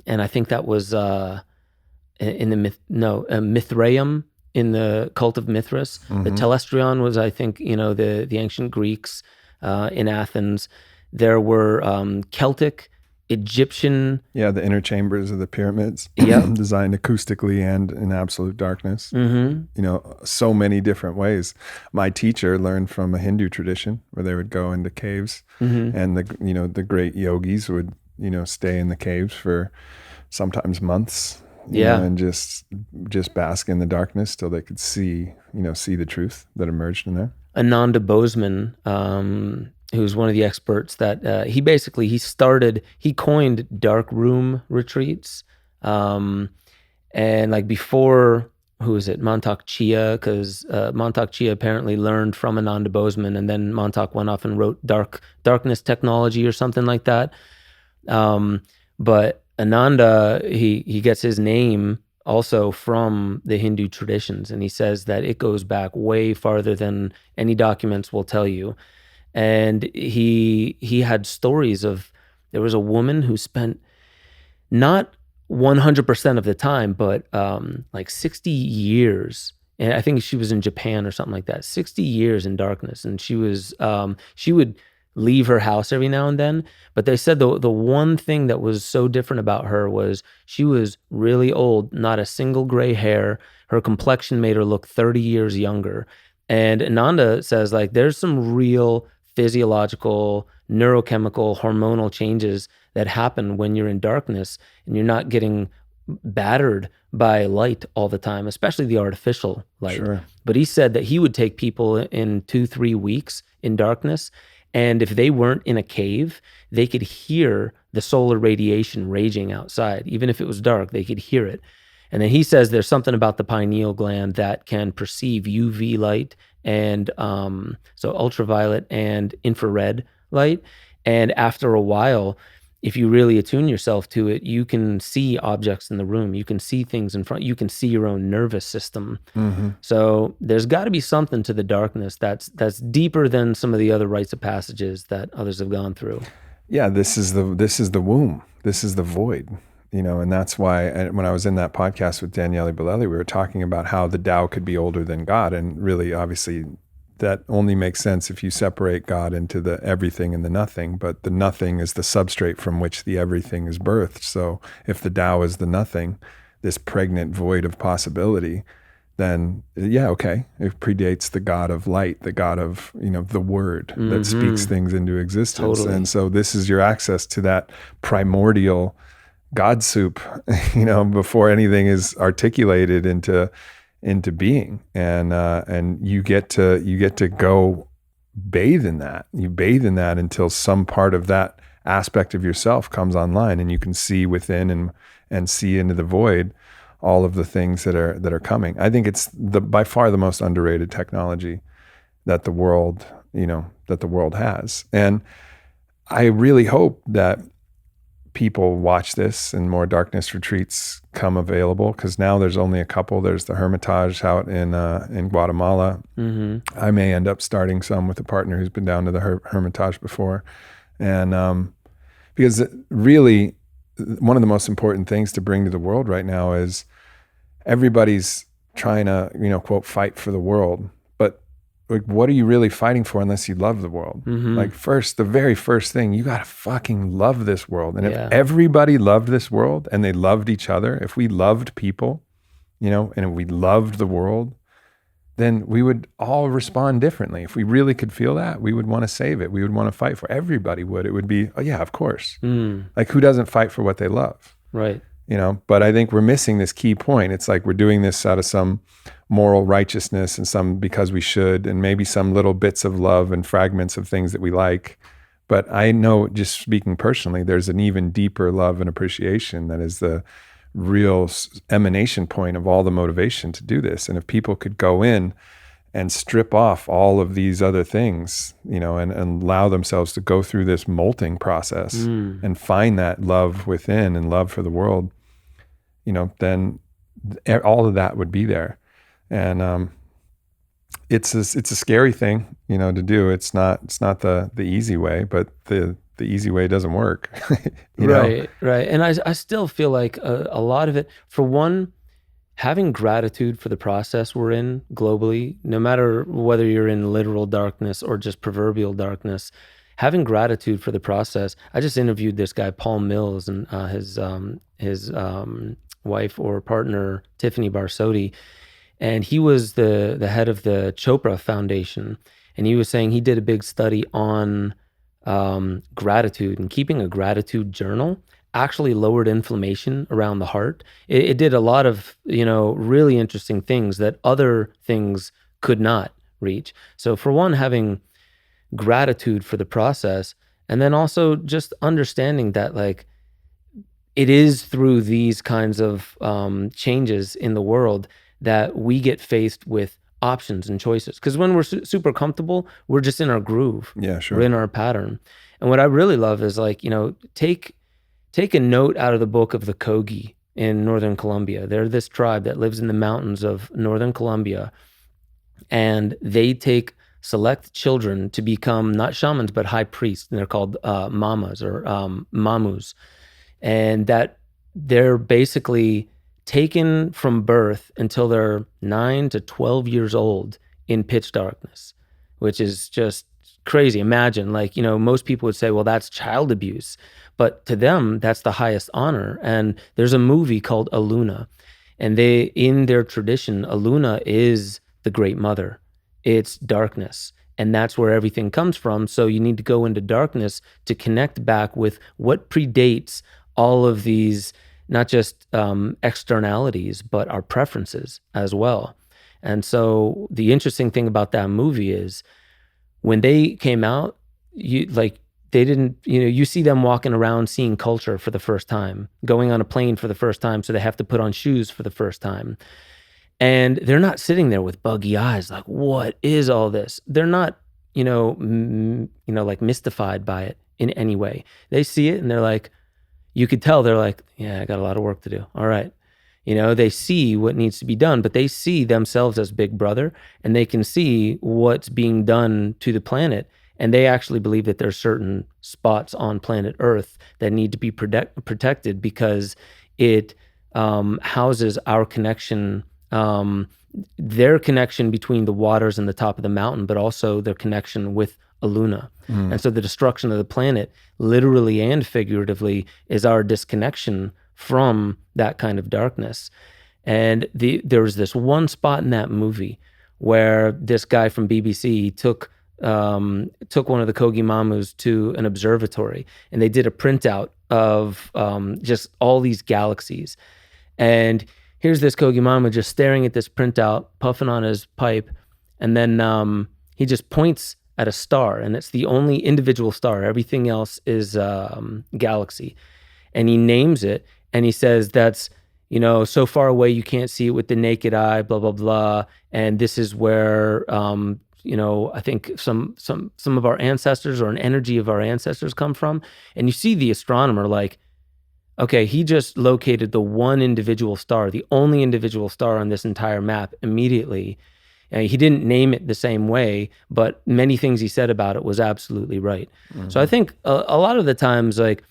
I think that was in the Mithraeum in the cult of Mithras. The telestrion was, I think, the ancient Greeks in Athens. There were Celtic, Egyptian. Yeah, the inner chambers of the pyramids, Yep. designed acoustically and in absolute darkness. Mm-hmm. So many different ways. My teacher learned from a Hindu tradition where they would go into caves, and the great yogis would stay in the caves for sometimes months, and just bask in the darkness till they could see the truth that emerged in there. Ananda Bozeman, who's one of the experts that he coined dark room retreats. And like before, who is it? Montauk Chia, because Montauk Chia apparently learned from Ananda Bozeman, and then Montauk went off and wrote Darkness Technology or something like that. But Ananda, he gets his name also from the Hindu traditions, and he says that it goes back way farther than any documents will tell you. And he had stories of, there was a woman who spent not 100% of the time, but like 60 years. And I think she was in Japan or something like that, 60 years in darkness. And she would leave her house every now and then. But they said the one thing that was so different about her was she was really old, not a single gray hair. Her complexion made her look 30 years younger. And Ananda says, like, there's some real physiological, neurochemical, hormonal changes that happen when you're in darkness and you're not getting battered by light all the time, especially the artificial light. Sure. But he said that he would take people in 2-3 weeks in darkness, and if they weren't in a cave, they could hear the solar radiation raging outside. Even if it was dark, they could hear it. And then he says there's something about the pineal gland that can perceive UV light and so ultraviolet and infrared light. And after a while, if you really attune yourself to it, you can see objects in the room. You can see things in front. You can see your own nervous system. So there's got to be something to the darkness that's deeper than some of the other rites of passages that others have gone through. Yeah, this is the womb. This is the void. And that's why when I was in that podcast with Daniele Bolelli, we were talking about how the Tao could be older than God. And really, obviously, that only makes sense if you separate God into the everything and the nothing. But the nothing is the substrate from which the everything is birthed. So if the Tao is the nothing, this pregnant void of possibility, then okay, it predates the God of light, the God of, the word that speaks things into existence. Totally. And so this is your access to that primordial God soup, before anything is articulated into being, and you get to go bathe in that. You bathe in that until some part of that aspect of yourself comes online, and you can see within and see into the void all of the things that are coming. I think it's by far the most underrated technology that the world has, and I really hope that people watch this and more darkness retreats come available, because now there's only a couple. There's the Hermitage out in Guatemala. I may end up starting some with a partner who's been down to the Hermitage before, and because really one of the most important things to bring to the world right now is everybody's trying to quote fight for the world, but like, what are you really fighting for unless you love the world? Like, the very first thing, you gotta fucking love this world. And if everybody loved this world and they loved each other, if we loved people, and if we loved the world, then we would all respond differently. If we really could feel that, we would want to save it. We would want to fight for it. Everybody would. It would be, oh yeah, of course. Like, who doesn't fight for what they love? Right. But I think we're missing this key point. It's like we're doing this out of some moral righteousness and some because we should, and maybe some little bits of love and fragments of things that we like. But I know, just speaking personally, there's an even deeper love and appreciation that is the real emanation point of all the motivation to do this. And if people could go in and strip off all of these other things, and allow themselves to go through this molting process and find that love within and love for the world, then all of that would be there. And it's a scary thing, to do. It's not the easy way, but the easy way doesn't work. Right. And I still feel like a lot of it, for one, having gratitude for the process we're in globally, no matter whether you're in literal darkness or just proverbial darkness, having gratitude for the process. I just interviewed this guy, Paul Mills, and his wife or partner, Tiffany Barsotti, and he was the head of the Chopra Foundation. And he was saying he did a big study on gratitude, and keeping a gratitude journal actually lowered inflammation around the heart. It did a lot of, really interesting things that other things could not reach. So for one, having gratitude for the process, and then also just understanding that like it is through these kinds of changes in the world that we get faced with options and choices. Because when we're super comfortable, we're just in our groove. Yeah, sure. We're in our pattern. And what I really love is like, take a note out of the book of the Kogi in Northern Colombia. They're this tribe that lives in the mountains of Northern Colombia, and they take select children to become not shamans, but high priests. And they're called mamas or mamus. And that they're basically taken from birth until they're 9 to 12 years old in pitch darkness, which is just crazy. Imagine, like, most people would say, well, that's child abuse. But to them, that's the highest honor. And there's a movie called Aluna. And in their tradition, Aluna is the great mother. It's darkness. And that's where everything comes from. So you need to go into darkness to connect back with what predates all of these, not just externalities, but our preferences as well. And so the interesting thing about that movie is when they came out, they didn't, you see them walking around seeing culture for the first time, going on a plane for the first time, so they have to put on shoes for the first time. And they're not sitting there with buggy eyes like, what is all this? They're not, like mystified by it in any way. They see it and they're like, you could tell they're like, yeah, I got a lot of work to do. All right. They see what needs to be done, but they see themselves as big brother, and they can see what's being done to the planet. And they actually believe that there's certain spots on planet Earth that need to be protected because it houses our connection, their connection between the waters and the top of the mountain, but also their connection with Aluna. And so the destruction of the planet, literally and figuratively, is our disconnection from that kind of darkness. And there was this one spot in that movie where this guy from BBC took one of the Kogi Mamus to an observatory, and they did a printout of just all these galaxies. And here's this Kogi Mama just staring at this printout, puffing on his pipe, and then he just points at a star, and it's the only individual star. Everything else is galaxy. And he names it, and he says that's, so far away you can't see it with the naked eye, blah, blah, blah. And this is where, I think some of our ancestors or an energy of our ancestors come from. And you see the astronomer like, okay, he just located the one individual star, the only individual star on this entire map immediately. He didn't name it the same way, but many things he said about it was absolutely right. Mm-hmm. So I think a lot of the times, like,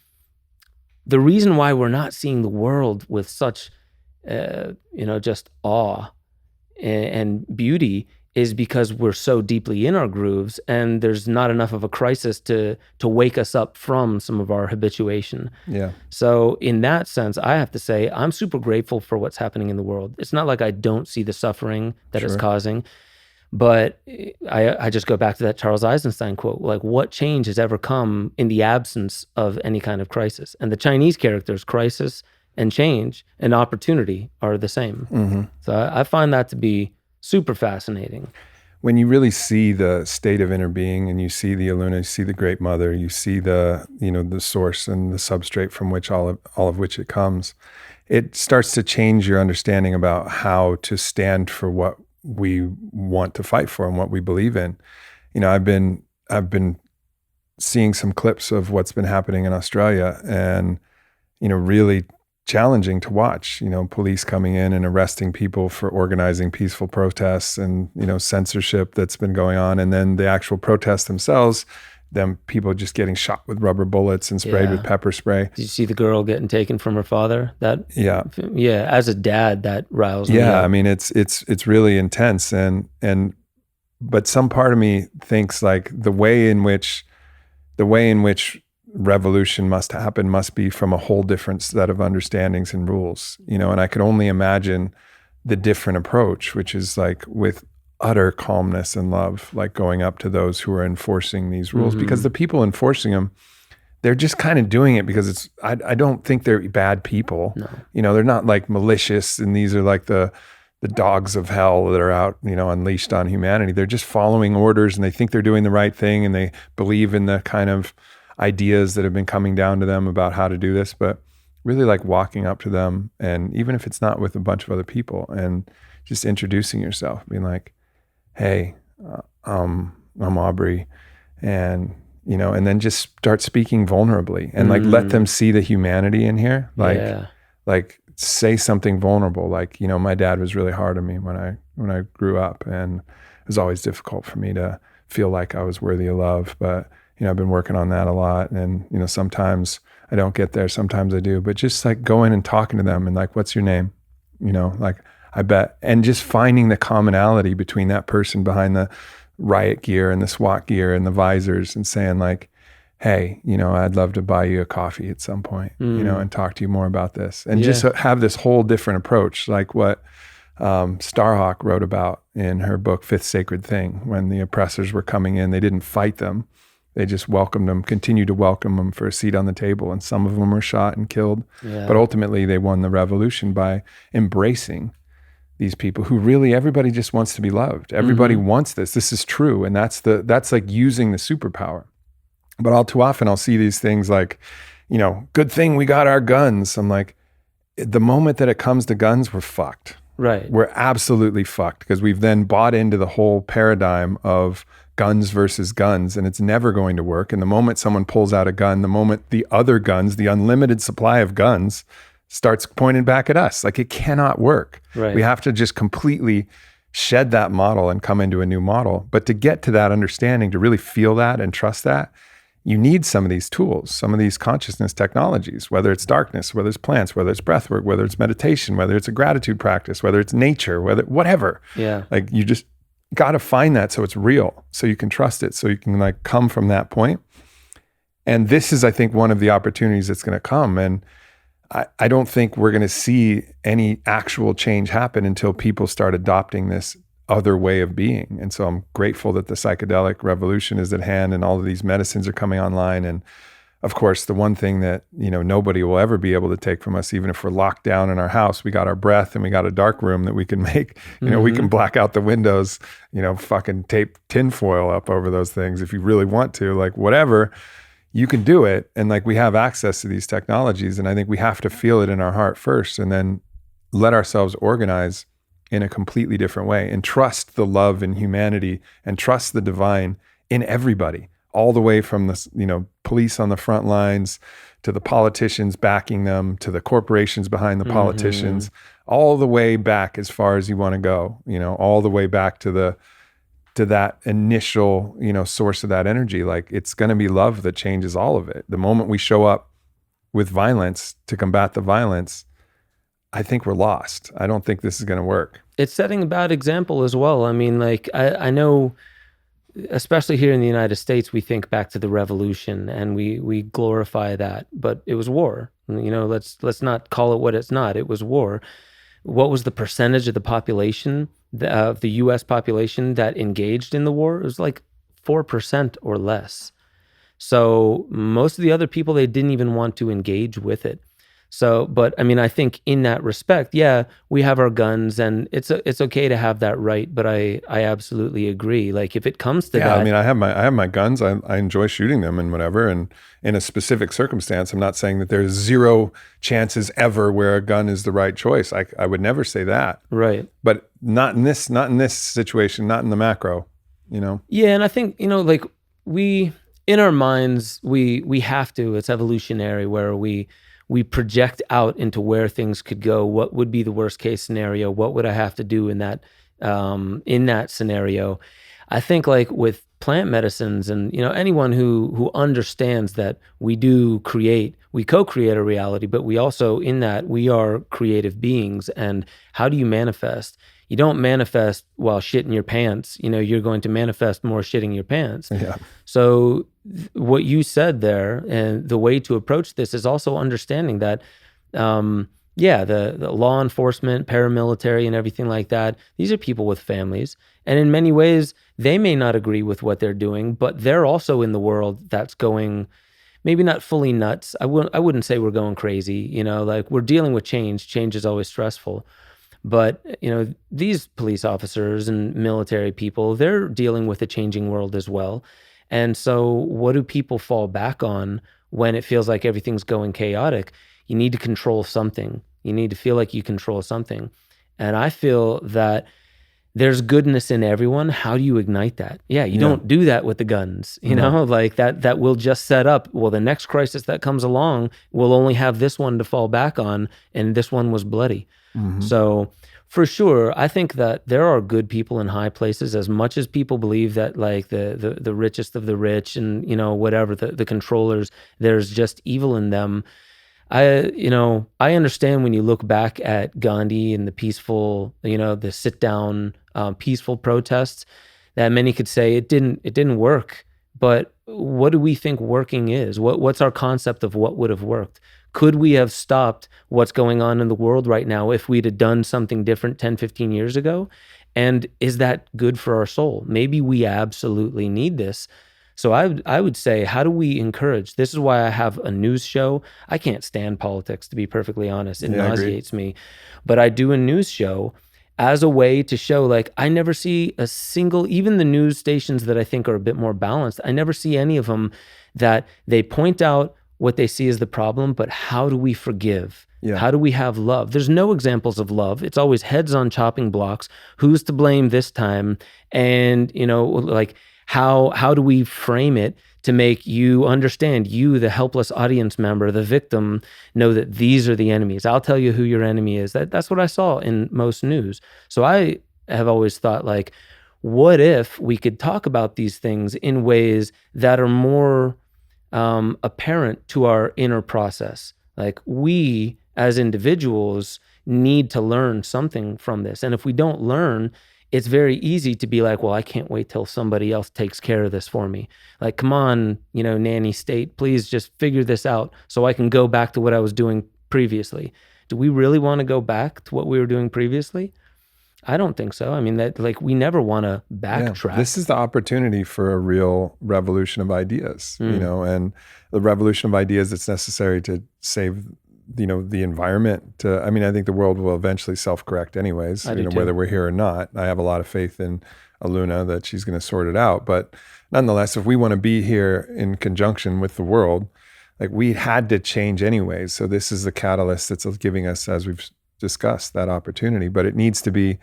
the reason why we're not seeing the world with such, just awe and beauty is because we're so deeply in our grooves, and there's not enough of a crisis to wake us up from some of our habituation. Yeah. So in that sense, I have to say I'm super grateful for what's happening in the world. It's not like I don't see the suffering that it's causing, but I just go back to that Charles Eisenstein quote, like, what change has ever come in the absence of any kind of crisis? And the Chinese characters, crisis and change and opportunity, are the same. Mm-hmm. So I find that to be super fascinating. When you really see the state of inner being, and you see the Aluna, you see the Great Mother, you see the source and the substrate from which all of which it comes, it starts to change your understanding about how to stand for what we want to fight for and what we believe in. I've been seeing some clips of what's been happening in Australia, and really challenging to watch, police coming in and arresting people for organizing peaceful protests, and, censorship that's been going on. And then the actual protests themselves them people just getting shot with rubber bullets and sprayed with Yeah. pepper spray. Did you see the girl getting taken from her father? Yeah. Yeah. As a dad, that riles me Yeah. up. I mean, it's really intense. But some part of me thinks like the way in which revolution must happen must be from a whole different set of understandings and rules, and I could only imagine the different approach, which is like with utter calmness and love, like going up to those who are enforcing these rules, because the people enforcing them, they're just kind of doing it because I don't think they're bad people. No. They're not like malicious, and these are like the dogs of hell that are out, unleashed on humanity. They're just following orders, and they think they're doing the right thing, and they believe in the kind of ideas that have been coming down to them about how to do this. But really like walking up to them, and even if it's not with a bunch of other people, and just introducing yourself, being like, hey, I'm Aubrey, and and then just start speaking vulnerably, and like let them see the humanity in here, like say something vulnerable, like my dad was really hard on me when I grew up, and it was always difficult for me to feel like I was worthy of love. But I've been working on that a lot, and sometimes I don't get there, sometimes I do. But just like going and talking to them, and like, what's your name? Like, I bet, and just finding the commonality between that person behind the riot gear and the SWAT gear and the visors, and saying like, hey, I'd love to buy you a coffee at some point, and talk to you more about this, and just have this whole different approach, like what Starhawk wrote about in her book, Fifth Sacred Thing. When the oppressors were coming in, they didn't fight them. They just welcomed them, continued to welcome them for a seat on the table. And some of them were shot and killed. Yeah. But ultimately, they won the revolution by embracing these people who really, everybody just wants to be loved. Everybody wants this. This is true. And that's like using the superpower. But all too often, I'll see these things like, good thing we got our guns. I'm like, the moment that it comes to guns, we're fucked. Right. We're absolutely fucked, because we've then bought into the whole paradigm of guns versus guns, and it's never going to work. And the moment someone pulls out a gun, the moment the other guns, the unlimited supply of guns, starts pointing back at us, like it cannot work. Right. We have to just completely shed that model and come into a new model. But to get to that understanding, to really feel that and trust that, you need some of these tools, some of these consciousness technologies, whether it's darkness, whether it's plants, whether it's breath work, whether it's meditation, whether it's a gratitude practice, whether it's nature, whatever. Yeah. Like you just got to find that so it's real, so you can trust it, so you can like come from that point. And this is, I think, one of the opportunities that's going to come. And I don't think we're going to see any actual change happen until people start adopting this other way of being. And so I'm grateful that the psychedelic revolution is at hand, and all of these medicines are coming online. And of course, the one thing that, nobody will ever be able to take from us, even if we're locked down in our house, we got our breath, and we got a dark room that we can make, we can black out the windows, fucking tape tinfoil up over those things if you really want to, like whatever, you can do it. And like, we have access to these technologies, and I think we have to feel it in our heart first, and then let ourselves organize in a completely different way, and trust the love in humanity, and trust the divine in everybody, all the way from the, police on the front lines, to the politicians backing them, to the corporations behind the politicians, all the way back as far as you want to go, all the way back to that initial, source of that energy. Like, it's going to be love that changes all of it. The moment we show up with violence to combat the violence, I think we're lost. I don't think this is going to work. It's setting a bad example as well. I mean, like, I know, especially here in the United States, we think back to the revolution and we glorify that, but it was war. Let's not call it what it's not. It was war. What was the percentage of the population, of the U.S. population, that engaged in the war? It was like 4% or less. So most of the other people, they didn't even want to engage with it. So, but I mean, I think in that respect, yeah, we have our guns, and it's okay to have that right. But I absolutely agree. Like, if it comes to that, I mean, I have my guns. I enjoy shooting them and whatever. And in a specific circumstance, I'm not saying that there's zero chances ever where a gun is the right choice. I would never say that. Right. But not in this situation, not in the macro, Yeah, and I think, like, we, in our minds, we have to. It's evolutionary, where we project out into where things could go. What would be the worst case scenario? What would I have to do in that scenario? I think like with plant medicines and, anyone who understands that we co-create a reality, but we also, in that, we are creative beings. And how do you manifest? You don't manifest while shitting your pants. You're going to manifest more shitting your pants. Yeah. So what you said there, and the way to approach this is also understanding that, the law enforcement, paramilitary, and everything like that, these are people with families. And in many ways, they may not agree with what they're doing, but they're also in the world that's going maybe not fully nuts. I wouldn't say we're going crazy, like we're dealing with change. Change is always stressful. But, these police officers and military people, they're dealing with a changing world as well. And so what do people fall back on when it feels like everything's going chaotic? You need to control something. You need to feel like you control something. And I feel that there's goodness in everyone. How do you ignite that? Yeah, you don't do that with the guns, like that will just set up, well, the next crisis that comes along will only have this one to fall back on, and this one was bloody. Mm-hmm. So for sure, I think that there are good people in high places, as much as people believe that like the richest of the rich and, whatever, the controllers, there's just evil in them. I understand when you look back at Gandhi and the peaceful, the sit down, peaceful protests, that many could say it didn't work. But what do we think working is? What's our concept of what would have worked? Could we have stopped what's going on in the world right now if we'd have done something different 10, 15 years ago? And is that good for our soul? Maybe we absolutely need this. So I would say, how do we encourage? This is why I have a news show. I can't stand politics, to be perfectly honest. It nauseates me. But I do a news show as a way to show, like, I never see a single, even the news stations that I think are a bit more balanced, I never see any of them that they point out what they see as the problem, but how do we forgive? Yeah. How do we have love? There's no examples of love. It's always heads on chopping blocks. Who's to blame this time? And, like, how do we frame it to make you understand, you, the helpless audience member, the victim, know that these are the enemies? I'll tell you who your enemy is. That's what I saw in most news. So I have always thought, like, what if we could talk about these things in ways that are more apparent to our inner process? Like, we as individuals need to learn something from this. And if we don't learn, it's very easy to be like, well, I can't wait till somebody else takes care of this for me. Like, come on, nanny state, please just figure this out so I can go back to what I was doing previously. Do we really want to go back to what we were doing previously? I don't think so. I mean, that, like, we never want to backtrack. Yeah. This is the opportunity for a real revolution of ideas, and the revolution of ideas that's necessary to save, the environment. I think the world will eventually self-correct anyways, whether we're here or not. I have a lot of faith in Aluna that she's going to sort it out. But nonetheless, if we want to be here in conjunction with the world, like, we had to change anyways. So this is the catalyst that's giving us, as we've discussed, that opportunity. But it needs to be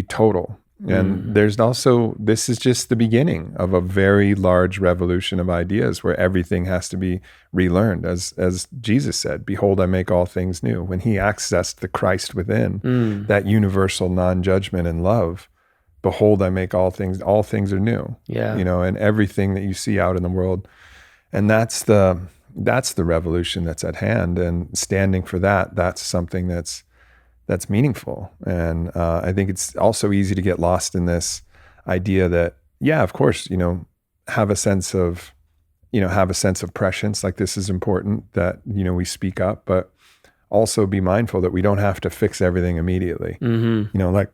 total. And there's also, this is just the beginning of a very large revolution of ideas where everything has to be relearned. As Jesus said, behold, I make all things new. When he accessed the Christ within, that universal non-judgment and love, behold, I make all things are new. Yeah. And everything that you see out in the world. And that's the revolution that's at hand. And standing for that's something that's meaningful. And I think it's also easy to get lost in this idea that, yeah, of course, have a sense of prescience. Like, this is important that, we speak up, but also be mindful that we don't have to fix everything immediately. Like,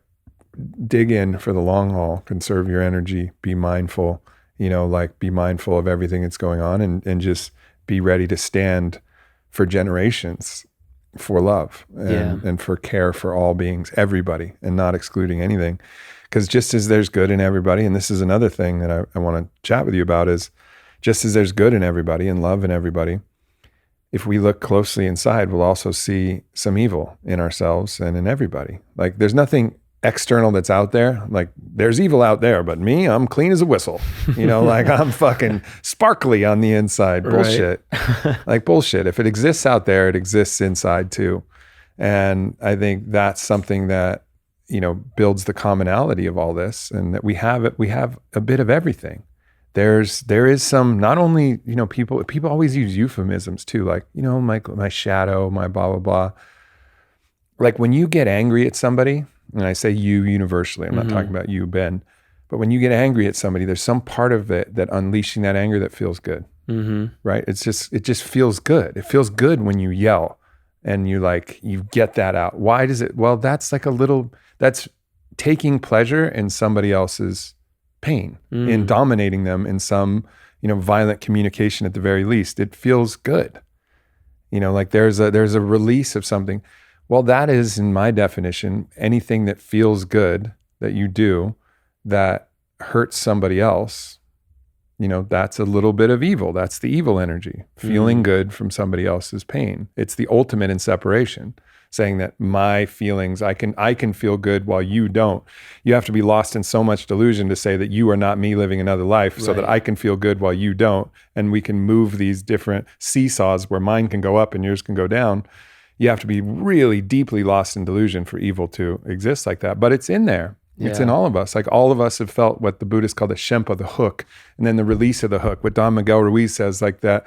dig in for the long haul, conserve your energy, be mindful, be mindful of everything that's going on, and just be ready to stand for generations for love and for care for all beings, everybody, and not excluding anything. Because just as there's good in everybody, and this is another thing that I want to chat with you about, is just as there's good in everybody and love in everybody, if we look closely inside, we'll also see some evil in ourselves and in everybody. Like, there's nothing external that's out there. Like, there's evil out there, but me, I'm clean as a whistle. Like, I'm fucking sparkly on the inside. Bullshit. Like, bullshit. If it exists out there, it exists inside too. And I think that's something that builds the commonality of all this, and that we have a bit of everything. There is some, not only, people always use euphemisms too, like, my shadow, my blah, blah, blah. Like when you get angry at somebody, and I say you universally, I'm not talking about you, Ben, but when you get angry at somebody, there's some part of it that unleashing that anger that feels good, right? It just feels good. It feels good when you yell and you get that out. Why does it? Well, that's that's taking pleasure in somebody else's pain, in dominating them in some, violent communication at the very least. It feels good. Like there's a release of something. Well, that is, in my definition, anything that feels good that you do that hurts somebody else, that's a little bit of evil. That's the evil energy, feeling good from somebody else's pain. It's the ultimate in separation, saying that my feelings, I can feel good while you don't. You have to be lost in so much delusion to say that you are not me living another life, so that I can feel good while you don't. And we can move these different seesaws where mine can go up and yours can go down. You have to be really deeply lost in delusion for evil to exist like that. But it's in there. It's in all of us. Like all of us have felt what the Buddhists call the Shempa, the hook, and then the release of the hook. What Don Miguel Ruiz says, like that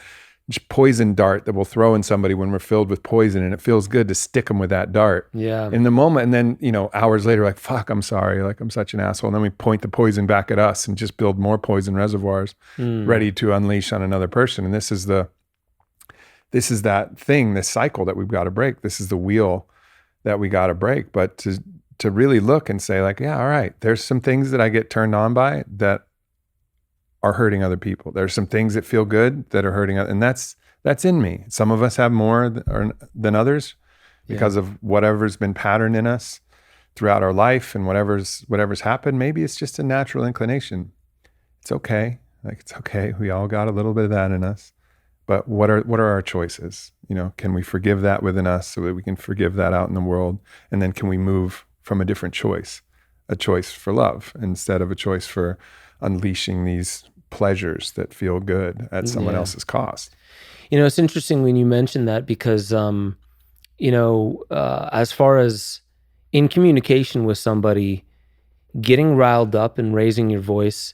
poison dart that we'll throw in somebody when we're filled with poison, and it feels good to stick them with that dart. Yeah. In the moment, and then, hours later, like, fuck, I'm sorry. Like, I'm such an asshole. And then we point the poison back at us and just build more poison reservoirs ready to unleash on another person. And this is that thing, this cycle that we've got to break. This is the wheel that we got to break. But to really look and say, like, yeah, all right, there's some things that I get turned on by that are hurting other people. There's some things that feel good that are hurting, and that's in me. Some of us have more than others because of whatever's been patterned in us throughout our life, and whatever's happened. Maybe it's just a natural inclination. It's okay. Like, it's okay. We all got a little bit of that in us. But what are our choices? Can we forgive that within us so that we can forgive that out in the world? And then can we move from a different choice, a choice for love instead of a choice for unleashing these pleasures that feel good at someone else's cost? It's interesting when you mention that because, as far as in communication with somebody, getting riled up and raising your voice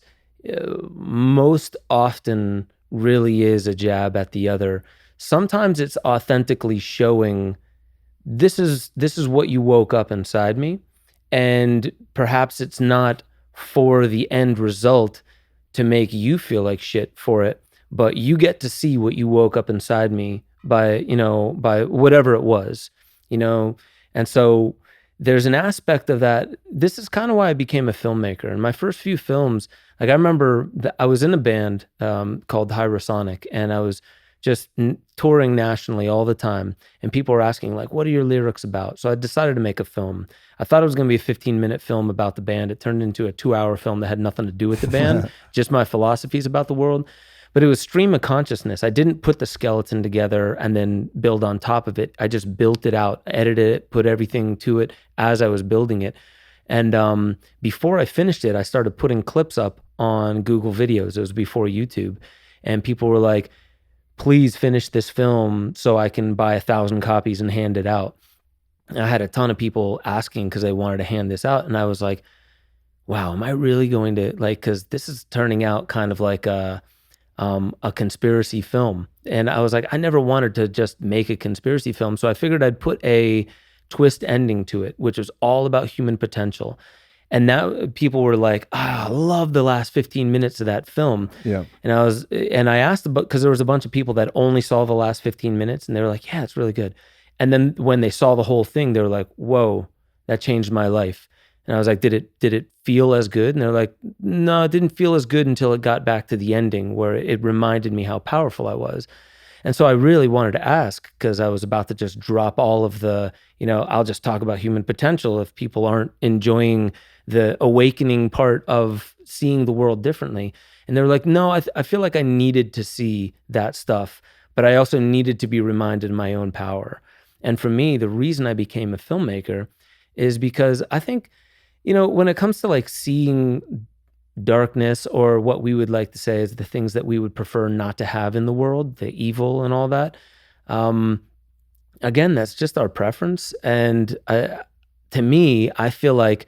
most often really is a jab at the other. Sometimes it's authentically showing this is what you woke up inside me, and perhaps it's not for the end result to make you feel like shit for it, but you get to see what you woke up inside me by whatever it was, and so there's an aspect of that. This is kind of why I became a filmmaker. In my first few films, like I remember I was in a band called Hyrosonic, and I was just touring nationally all the time. And people were asking, like, what are your lyrics about? So I decided to make a film. I thought it was going to be a 15-minute film about the band. It turned into a 2-hour film that had nothing to do with the band, just my philosophies about the world. But it was stream of consciousness. I didn't put the skeleton together and then build on top of it. I just built it out, edited it, put everything to it as I was building it. And before I finished it, I started putting clips up on Google Videos. It was before YouTube. And people were like, please finish this film so I can buy 1,000 copies and hand it out. And I had a ton of people asking because they wanted to hand this out. And I was like, wow, am I really going to, like, because this is turning out kind of like a conspiracy film. And I was like, I never wanted to just make a conspiracy film. So I figured I'd put a twist ending to it, which was all about human potential. And now people were like, I love the last 15 minutes of that film. Yeah. And I asked about, because there was a bunch of people that only saw the last 15 minutes and they were like, yeah, it's really good. And then when they saw the whole thing, they were like, whoa, that changed my life. And I was like, did it feel as good? And they're like, no, it didn't feel as good until it got back to the ending where it reminded me how powerful I was. And so I really wanted to ask, because I was about to just drop all of the, I'll just talk about human potential if people aren't enjoying the awakening part of seeing the world differently. And they were like, no, I feel like I needed to see that stuff, but I also needed to be reminded of my own power. And for me, the reason I became a filmmaker is because I think, when it comes to like seeing darkness, or what we would like to say is the things that we would prefer not to have in the world, the evil and all that. Again, that's just our preference. And to me, I feel like,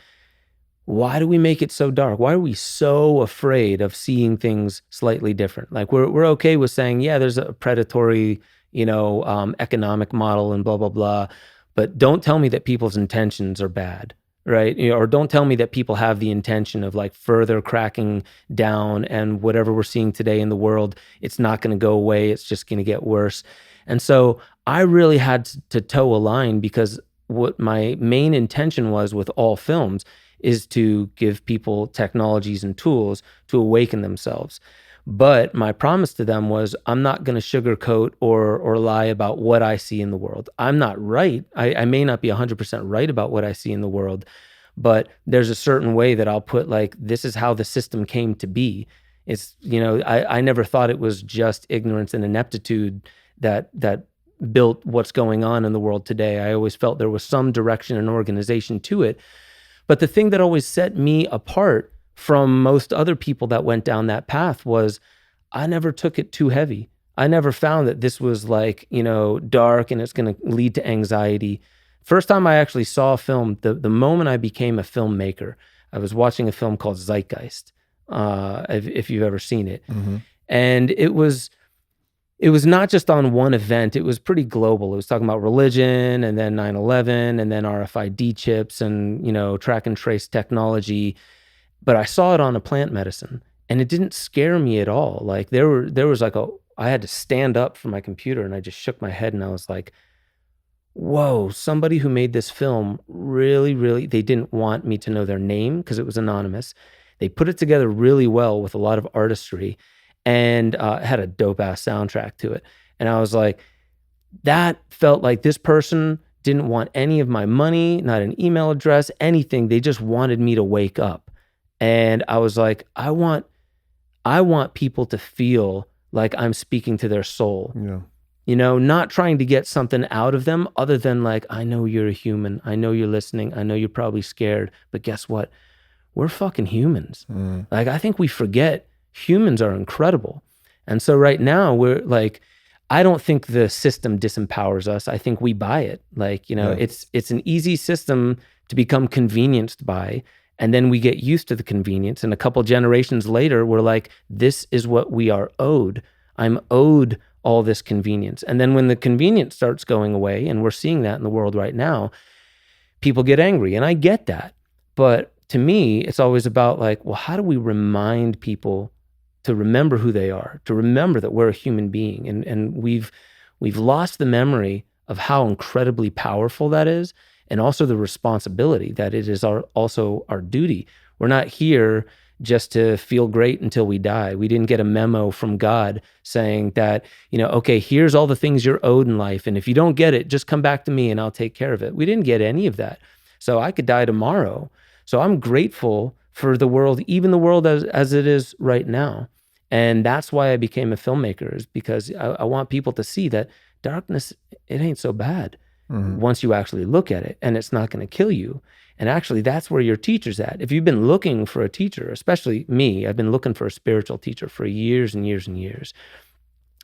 why do we make it so dark? Why are we so afraid of seeing things slightly different? Like we're okay with saying, yeah, there's a predatory, economic model and blah, blah, blah. But don't tell me that people's intentions are bad, right? Or don't tell me that people have the intention of like further cracking down, and whatever we're seeing today in the world, it's not going to go away. It's just going to get worse. And so I really had to toe a line, because what my main intention was with all films is to give people technologies and tools to awaken themselves. But my promise to them was, I'm not going to sugarcoat or lie about what I see in the world. I'm not right. I may not be 100% right about what I see in the world, but there's a certain way that I'll put, like, this is how the system came to be. It's, I never thought it was just ignorance and ineptitude that built what's going on in the world today. I always felt there was some direction and organization to it. But the thing that always set me apart from most other people that went down that path was, I never took it too heavy. I never found that this was like, dark and it's going to lead to anxiety. First time I actually saw a film, the moment I became a filmmaker, I was watching a film called Zeitgeist, if you've ever seen it. Mm-hmm. And it was not just on one event. It was pretty global. It was talking about religion, and then 9/11, and then RFID chips, and, track and trace technology. But I saw it on a plant medicine, and it didn't scare me at all. Like there was like I had to stand up from my computer, and I just shook my head, and I was like, whoa, somebody who made this film really, really, they didn't want me to know their name because it was anonymous. They put it together really well with a lot of artistry, and it had a dope ass soundtrack to it. And I was like, that felt like this person didn't want any of my money, not an email address, anything. They just wanted me to wake up. And I was like, I want people to feel like I'm speaking to their soul. Yeah. Not trying to get something out of them other than like, I know you're a human. I know you're listening. I know you're probably scared, but guess what? We're fucking humans. Mm. Like, I think we forget humans are incredible. And so right now we're like, I don't think the system disempowers us. I think we buy it. Like, it's an easy system to become convenienced by. And then we get used to the convenience. And a couple generations later, we're like, this is what we are owed. I'm owed all this convenience. And then when the convenience starts going away, and we're seeing that in the world right now, people get angry. And I get that. But to me, it's always about like, well, how do we remind people to remember who they are, to remember that we're a human being? And we've lost the memory of how incredibly powerful that is, and also the responsibility that it is also our duty. We're not here just to feel great until we die. We didn't get a memo from God saying that, okay, here's all the things you're owed in life, and if you don't get it, just come back to me and I'll take care of it. We didn't get any of that. So I could die tomorrow. So I'm grateful for the world, even the world as it is right now. And that's why I became a filmmaker, is because I want people to see that darkness, it ain't so bad. Mm-hmm. Once you actually look at it, and it's not going to kill you. And actually, that's where your teacher's at. If you've been looking for a teacher, especially me, I've been looking for a spiritual teacher for years and years and years.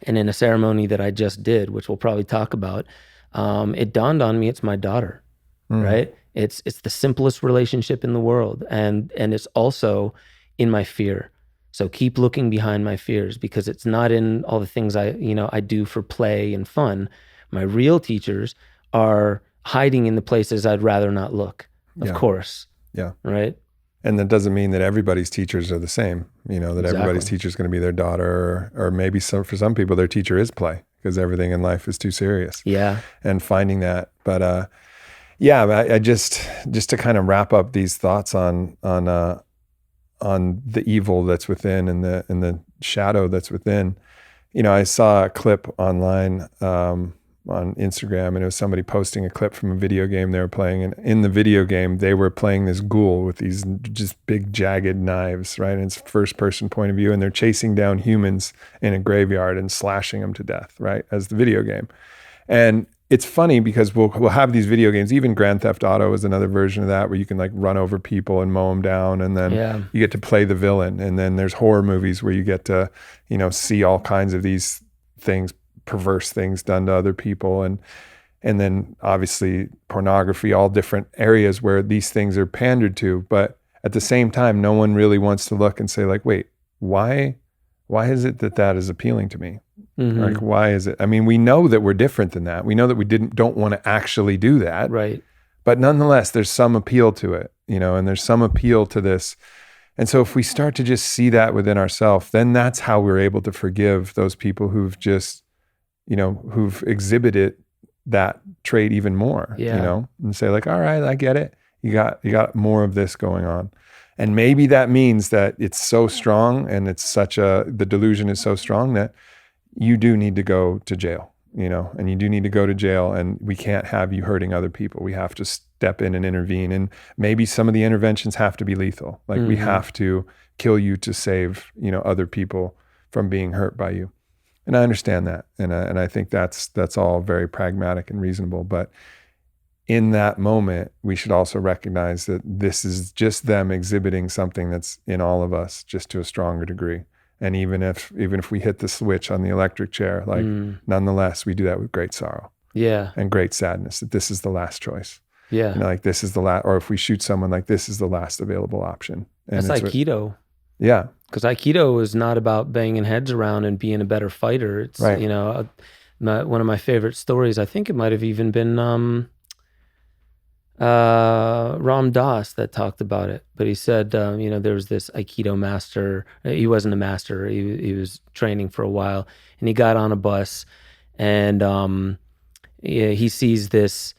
And in a ceremony that I just did, which we'll probably talk about, it dawned on me it's my daughter, right? It's the simplest relationship in the world. And it's also in my fear. So keep looking behind my fears, because it's not in all the things I do for play and fun. My real teachers are hiding in the places I'd rather not look, of course. Yeah. Right. And that doesn't mean that everybody's teachers are the same, that Exactly. Everybody's teacher is going to be their daughter, or maybe for some people, their teacher is play, because everything in life is too serious. Yeah. And finding that. But I just to kind of wrap up these thoughts on the evil that's within, and the shadow that's within. I saw a clip online on Instagram, and it was somebody posting a clip from a video game they were playing, and in the video game they were playing this ghoul with these just big jagged knives, right? And it's first person point of view, and they're chasing down humans in a graveyard and slashing them to death, right? As the video game. And it's funny because we'll have these video games, even Grand Theft Auto is another version of that, where you can like run over people and mow them down, and then you get to play the villain. And then there's horror movies where you get to, see all kinds of these things, perverse things done to other people. And And then obviously pornography, all different areas where these things are pandered to. But at the same time, no one really wants to look and say like, wait, why is it that is appealing to me? Like, why is it? I mean, we know that we're different than that. We know that we don't want to actually do that. Right. But nonetheless, there's some appeal to it, and there's some appeal to this. And so if we start to just see that within ourselves, then that's how we're able to forgive those people who've just, who've exhibited that trait even more, and say like, all right, I get it. You got more of this going on. And maybe that means that it's so strong and the delusion is so strong that you do need to go to jail, and you do need to go to jail, and we can't have you hurting other people. We have to step in and intervene. And maybe some of the interventions have to be lethal. Like we have to kill you to save, other people from being hurt by you. And I understand that. And I think that's all very pragmatic and reasonable. But in that moment, we should also recognize that this is just them exhibiting something that's in all of us, just to a stronger degree. And even if we hit the switch on the electric chair, like nonetheless, we do that with great sorrow. Yeah. And great sadness that this is the last choice. Yeah. Like this is the last, or if we shoot someone, like this is the last available option. And that's Aikido. Yeah. Because Aikido is not about banging heads around and being a better fighter. It's, right. One of my favorite stories, I think it might have even been Ram Dass that talked about it, but he said, there was this Aikido master. He wasn't a master. He was training for a while, and he got on a bus, and he sees this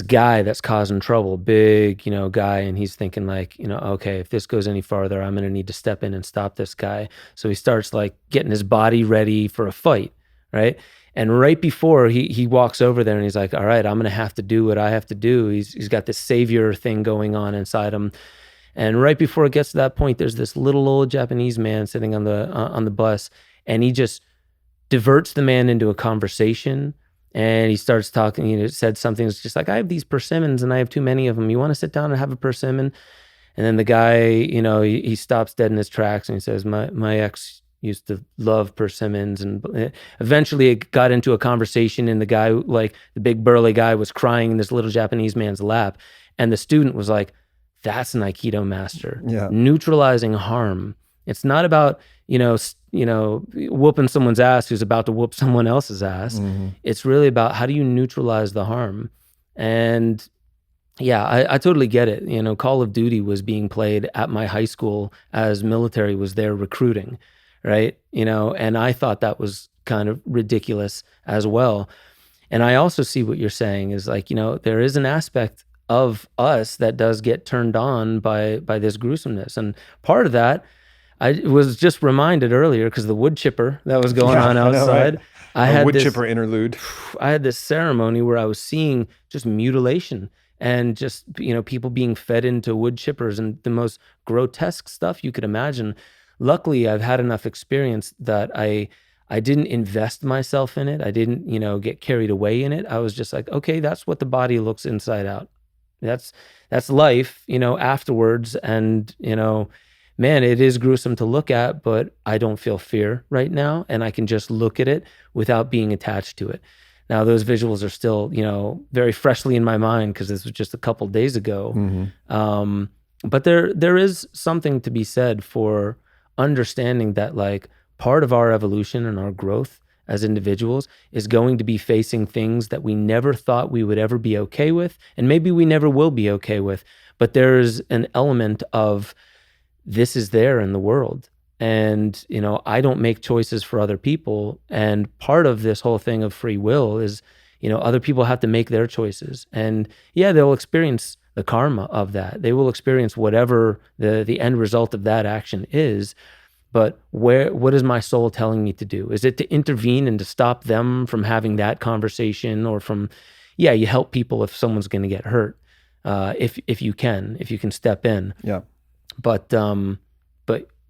guy that's causing trouble, big, guy, and he's thinking like, okay, if this goes any farther, I'm going to need to step in and stop this guy. So he starts like getting his body ready for a fight, right? And right before he walks over there and he's like, all right, I'm going to have to do what I have to do. He's got this savior thing going on inside him. And right before it gets to that point, there's this little old Japanese man sitting on the bus, and he just diverts the man into a conversation. And he starts talking, said something that's just like, I have these persimmons and I have too many of them. You want to sit down and have a persimmon? And then the guy, he stops dead in his tracks and he says, my ex used to love persimmons. And eventually it got into a conversation, and the guy, like the big burly guy, was crying in this little Japanese man's lap. And the student was like, that's an Aikido master. Yeah. Neutralizing harm. It's not about, whooping someone's ass who's about to whoop someone else's ass. Mm-hmm. It's really about how do you neutralize the harm? And yeah, I totally get it. Call of Duty was being played at my high school as military was there recruiting. Right. And I thought that was kind of ridiculous as well. And I also see what you're saying is like, there is an aspect of us that does get turned on by this gruesomeness. And part of that, I was just reminded earlier because the wood chipper that was going on outside. I had wood chipper interlude. I had this ceremony where I was seeing just mutilation and just, people being fed into wood chippers and the most grotesque stuff you could imagine. Luckily, I've had enough experience that I didn't invest myself in it. I didn't, get carried away in it. I was just like, okay, that's what the body looks inside out. That's life, afterwards. And, man, it is gruesome to look at, but I don't feel fear right now. And I can just look at it without being attached to it. Now, those visuals are still, very freshly in my mind because this was just a couple days ago. Mm-hmm. But there is something to be said for understanding that like part of our evolution and our growth as individuals is going to be facing things that we never thought we would ever be okay with, and maybe we never will be okay with, but there's an element of this is there in the world. And, I don't make choices for other people. And part of this whole thing of free will is, other people have to make their choices. And yeah, they'll experience the karma of that. They will experience whatever the end result of that action is. But what is my soul telling me to do? Is it to intervene and to stop them from having that conversation, or you help people if someone's going to get hurt, if you can step in. Yeah. But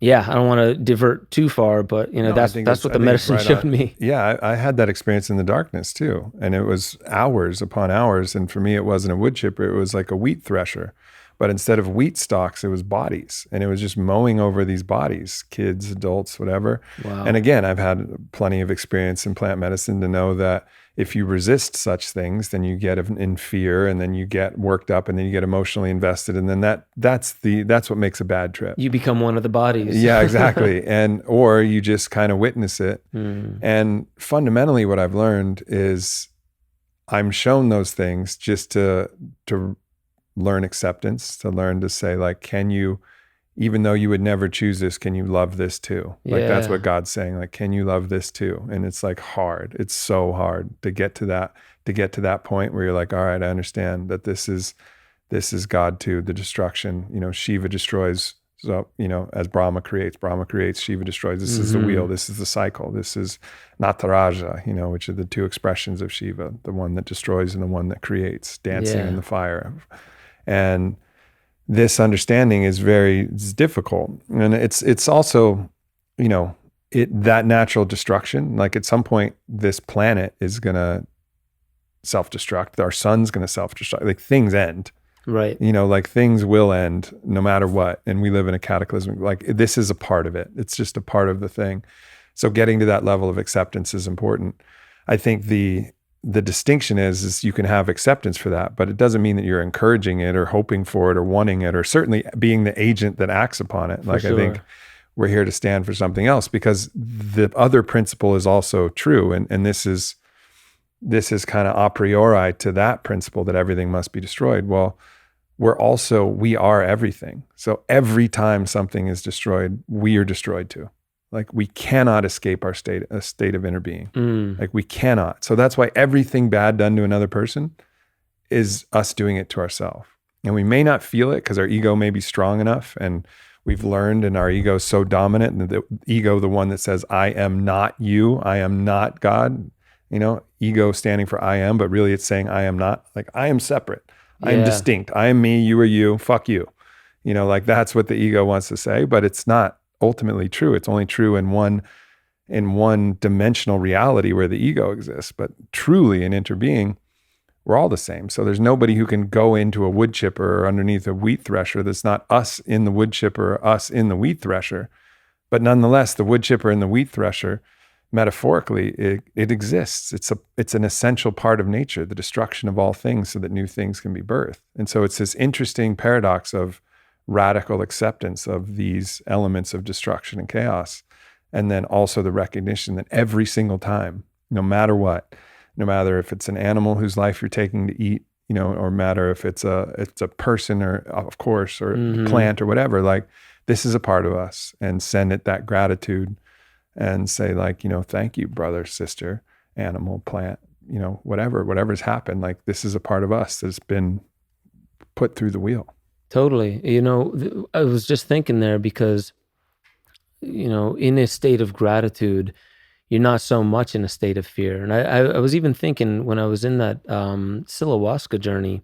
yeah, I don't want to divert too far, but that's what the medicine showed me. Yeah, I had that experience in the darkness too, and it was hours upon hours. And for me, it wasn't a wood chipper; it was like a wheat thresher. But instead of wheat stalks, it was bodies, and it was just mowing over these bodies, kids, adults, whatever. Wow. And again, I've had plenty of experience in plant medicine to know that if you resist such things, then you get in fear, and then you get worked up, and then you get emotionally invested, and then that's what makes a bad trip. You become one of the bodies. Yeah, exactly. Or you just kind of witness it. And fundamentally, what I've learned is I'm shown those things just to learn acceptance, to learn to say, like, can you, even though you would never choose this, can you love this too? Like, that's what God's saying. Like, can you love this too? And it's like hard. It's so hard to get to that point where you're like, all right, I understand that this is God too, the destruction. Shiva destroys. So, as Brahma creates, Shiva destroys. This is the wheel. This is the cycle. This is Nataraja, which are the two expressions of Shiva, the one that destroys and the one that creates, dancing in the fire. And this understanding is it's difficult. And it's also, that natural destruction, like at some point, this planet is going to self-destruct. Our sun's going to self-destruct. Like, things end. Right. Like, things will end no matter what. And we live in a cataclysmic, like, this is a part of it. It's just a part of the thing. So getting to that level of acceptance is important. I think the distinction is you can have acceptance for that, but it doesn't mean that you're encouraging it or hoping for it or wanting it, or certainly being the agent that acts upon it. Like, I think we're here to stand for something else, because the other principle is also true. And this is kind of a priori to that principle that everything must be destroyed. Well, we are everything. So every time something is destroyed, we are destroyed too. Like, we cannot escape a state of inner being. Like, we cannot. So that's why everything bad done to another person is us doing it to ourselves. And we may not feel it because our ego may be strong enough, and we've learned, and our ego is so dominant, and the ego, the one that says, I am not you, I am not God, ego standing for I am, but really it's saying I am not. Like, I am separate. I am distinct. I am me, you are you, fuck you. Like, that's what the ego wants to say, but it's not ultimately true. It's only true in one dimensional reality where the ego exists. But truly in interbeing, we're all the same. So there's nobody who can go into a wood chipper or underneath a wheat thresher that's not us in the wood chipper or us in the wheat thresher. But nonetheless, the wood chipper and the wheat thresher, metaphorically, it exists. It's an essential part of nature, the destruction of all things so that new things can be birthed. And so it's this interesting paradox of radical acceptance of these elements of destruction and chaos. And then also the recognition that every single time, no matter what, no matter if it's an animal whose life you're taking to eat, or matter if it's a person, or of course, or a plant or whatever, like, this is a part of us, and send it that gratitude and say, like, thank you, brother, sister, animal, plant, whatever's happened, like, this is a part of us that's been put through the wheel. Totally. I was just thinking there because, in a state of gratitude, you're not so much in a state of fear. And I was even thinking when I was in that ayahuasca journey,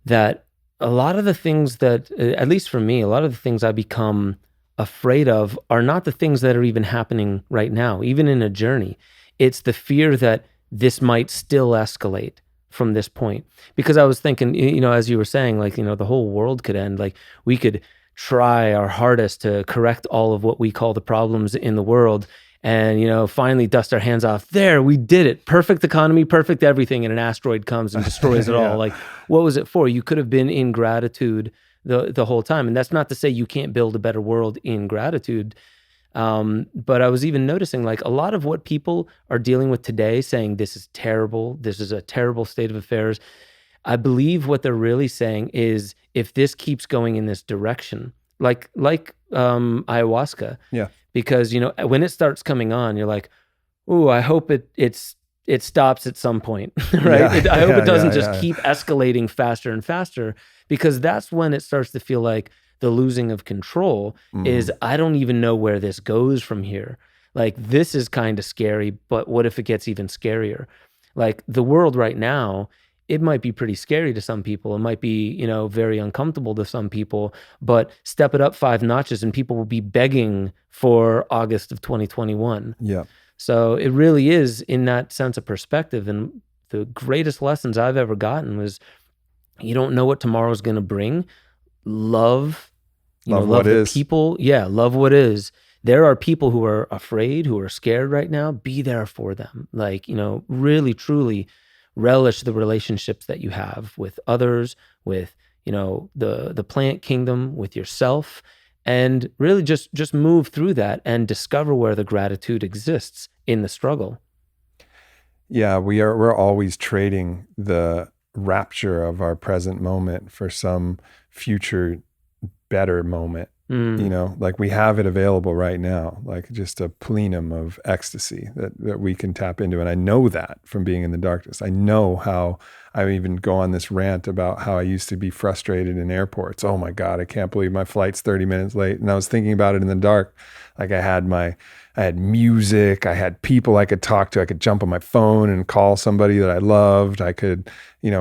that a lot of the things that, at least for me, a lot of the things I become afraid of are not the things that are even happening right now, even in a journey. It's the fear that this might still escalate from this point. Because I was thinking, as you were saying, like, the whole world could end. Like, we could try our hardest to correct all of what we call the problems in the world, and, finally dust our hands off. There, we did it. Perfect economy, perfect everything. And an asteroid comes and destroys it all. Like, what was it for? You could have been in gratitude the whole time. And that's not to say you can't build a better world in gratitude. But I was even noticing, like, a lot of what people are dealing with today, saying this is terrible, this is a terrible state of affairs, I believe what they're really saying is, if this keeps going in this direction, like ayahuasca, because when it starts coming on, you're like, ooh, I hope it stops at some point, right? I hope it doesn't just keep escalating faster and faster, because that's when it starts to feel like the losing of control is, I don't even know where this goes from here. Like, this is kind of scary, but what if it gets even scarier? Like, the world right now, it might be pretty scary to some people. It might be, very uncomfortable to some people, but step it up 5 notches and people will be begging for August of 2021. Yeah. So it really is in that sense of perspective. And the greatest lessons I've ever gotten was, You don't know what tomorrow's going to bring. Love, Love love what the is. people. Yeah, love what is. There are people who are afraid, who are scared right now. Be there for them. Like, really, truly relish the relationships that you have with others, with, the plant kingdom, with yourself, and really just move through that and discover where the gratitude exists in the struggle. Yeah, we're always trading the rapture of our present moment for some future better moment. Like we have it available right now, like just a plenum of ecstasy that we can tap into. And I know that from being in the darkness. I know how I even go on this rant about how I used to be frustrated in airports. Oh my God, I can't believe my flight's 30 minutes late. And I was thinking about it in the dark. Like I had music, I had people I could talk to. I could jump on my phone and call somebody that I loved. I could,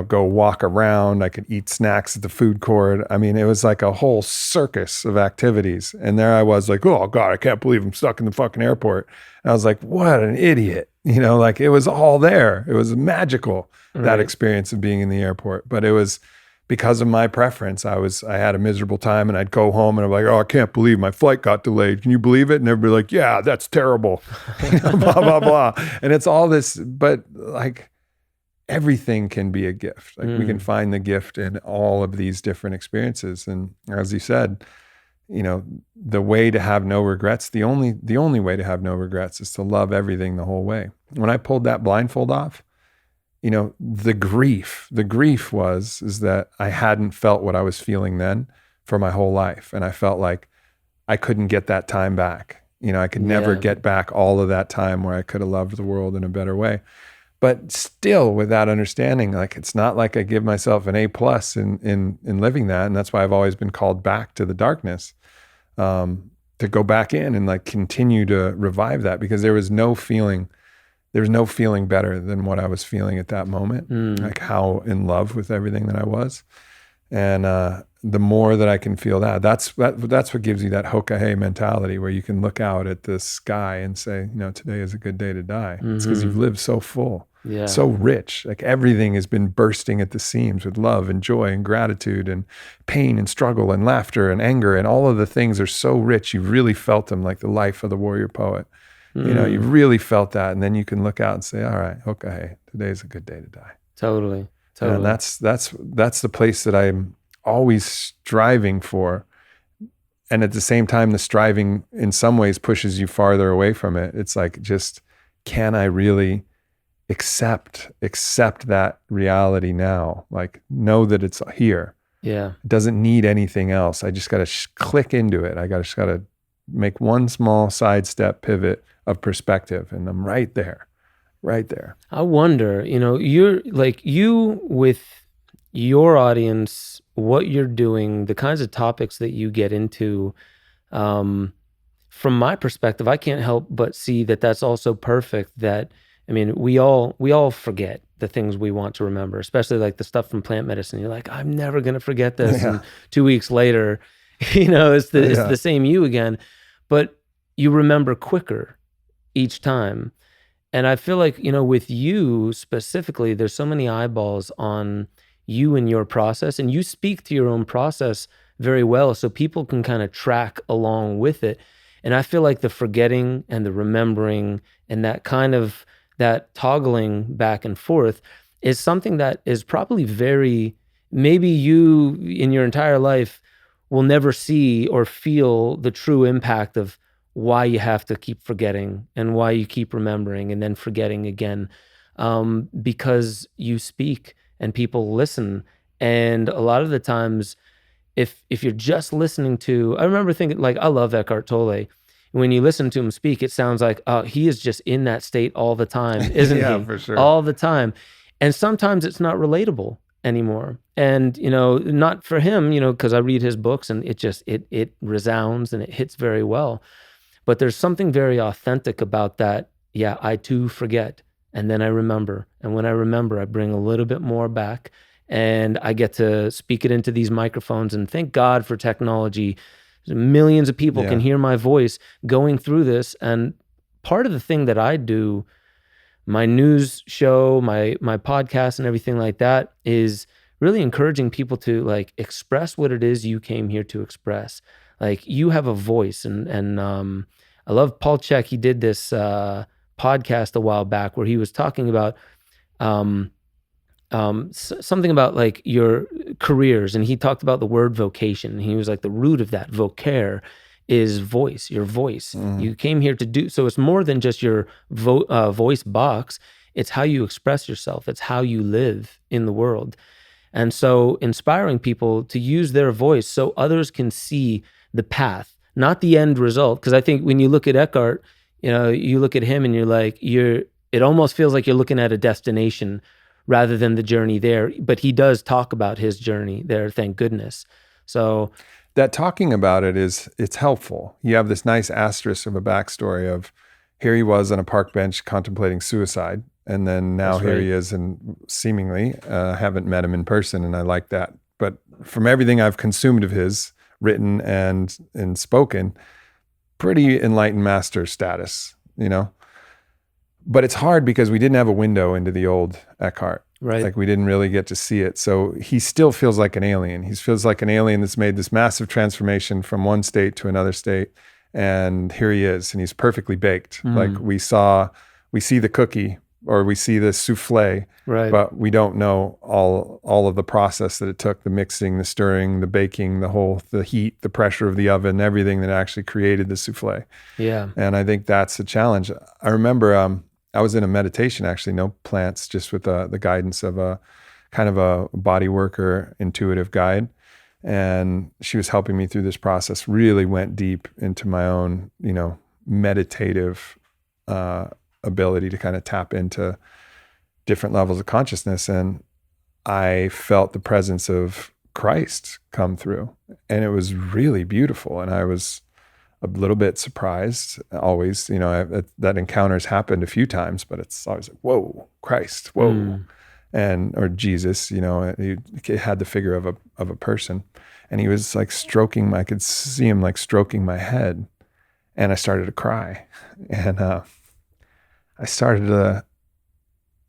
go walk around. I could eat snacks at the food court. I mean, it was like a whole circus of activities. And there I was like, oh God, I can't believe I'm stuck in the fucking airport. And I was like, what an idiot. Like it was all there. It was magical, that experience of being in the airport. But it was because of my preference. I had a miserable time, and I'd go home and I'm like, oh, I can't believe my flight got delayed. Can you believe it? And everybody like, yeah, that's terrible. Blah, blah, blah. And it's all this, but like everything can be a gift. Like we can find the gift in all of these different experiences. And as you said, the way to have no regrets, the only way to have no regrets is to love everything the whole way. When I pulled that blindfold off, the grief is that I hadn't felt what I was feeling then for my whole life. And I felt like I couldn't get that time back. I could never get back all of that time where I could have loved the world in a better way. But still, with that understanding, like it's not like I give myself an A+ in living that. And that's why I've always been called back to the darkness, to go back in and like continue to revive that, because there was no feeling better than what I was feeling at that moment, like how in love with everything that I was. And the more that I can feel that's what gives you that Hoka hey mentality, where you can look out at the sky and say, today is a good day to die. It's because you've lived so full, so rich. Like everything has been bursting at the seams with love and joy and gratitude and pain and struggle and laughter and anger. And all of the things are so rich. You've really felt them, like the life of the warrior poet. You really felt that. And then you can look out and say, all right, okay, today's a good day to die. Totally. And that's the place that I'm always striving for. And at the same time, the striving in some ways pushes you farther away from it. It's like, just, can I really accept that reality now? Like, know that it's here. Yeah. It doesn't need anything else. I just got to click into it. I just got to make one small sidestep pivot of perspective, and I'm right there. I wonder, you're like, you with your audience, what you're doing, the kinds of topics that you get into, from my perspective, I can't help but see that that's also perfect. That, I mean, we all forget the things we want to remember, especially like the stuff from plant medicine. You're like, I'm never going to forget this. And 2 weeks later, it's the same you again, but you remember quicker each time. And I feel like, with you specifically, there's so many eyeballs on you and your process, and you speak to your own process very well, so people can kind of track along with it. And I feel like the forgetting and the remembering and that kind of, that toggling back and forth is something that is probably maybe you in your entire life will never see or feel the true impact of why you have to keep forgetting and why you keep remembering and then forgetting again, because you speak and people listen. And a lot of the times, if you're just listening to, I remember thinking, like, I love Eckhart Tolle. When you listen to him speak, it sounds like, he is just in that state all the time, isn't he? Yeah, for sure. All the time. And sometimes it's not relatable anymore. And, not for him, because I read his books and it resounds and it hits very well. But there's something very authentic about that. Yeah, I too forget. And then I remember. And when I remember, I bring a little bit more back. And I get to speak it into these microphones. And thank God for technology. Millions of people can hear my voice going through this. And part of the thing that I do, my news show, my podcast and everything like that, is really encouraging people to like express what it is you came here to express. Like you have a voice, and I love Paul Chek. He did this podcast a while back where he was talking about something about like your careers, and he talked about the word vocation. And he was like, the root of that vocare is voice, your voice. You came here to do, so it's more than just your voice box. It's how you express yourself. It's how you live in the world. And so inspiring people to use their voice so others can see the path, not the end result. Because I think when you look at Eckhart, you look at him and you're like, it almost feels like you're looking at a destination rather than the journey there. But he does talk about his journey there, thank goodness. So that talking about it's helpful. You have this nice asterisk of a backstory of here he was on a park bench contemplating suicide. And then now here he is, and seemingly haven't met him in person. And I like that. But from everything I've consumed of his, written and spoken, pretty enlightened master status, But it's hard because we didn't have a window into the old Eckhart. Right. Like we didn't really get to see it. So he still feels like an alien. He feels like an alien that's made this massive transformation from one state to another state. And here he is, and he's perfectly baked. Like we see the cookie, or we see the souffle, right, but we don't know all of the process that it took, the mixing, the stirring, the baking, the heat, the pressure of the oven, everything that actually created the souffle. Yeah. And I think that's a challenge. I remember I was in a meditation, actually, no plants, just with the guidance of a kind of a body worker, intuitive guide. And she was helping me through this process, really went deep into my own, meditative ability to kind of tap into different levels of consciousness. And I felt the presence of Christ come through, and it was really beautiful. And I was a little bit surprised. Always, that encounter's happened a few times, but it's always like, whoa, Christ, whoa. Or Jesus, he had the figure of a person, and he was like I could see him like stroking my head, and I started to cry. And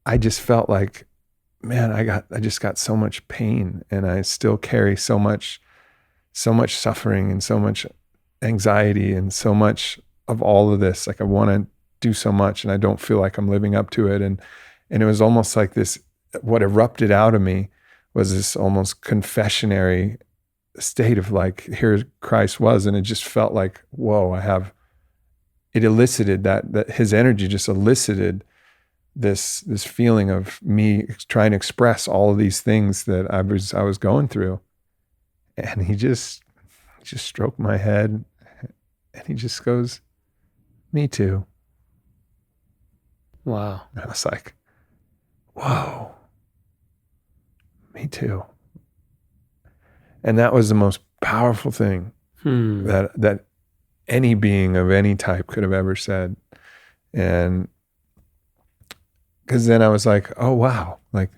I just felt like, man, I just got so much pain, and I still carry so much suffering and so much anxiety and so much of all of this. Like I want to do so much, and I don't feel like I'm living up to it. And it was almost like this, what erupted out of me was this almost confessionary state of like, here Christ was. And it just felt like, whoa, it elicited that his energy just elicited this feeling of me trying to express all of these things that I was going through. And he just stroked my head, and he just goes, me too. Wow. And I was like, whoa, me too. And that was the most powerful thing that any being of any type could have ever said. And because then I was like, oh wow, like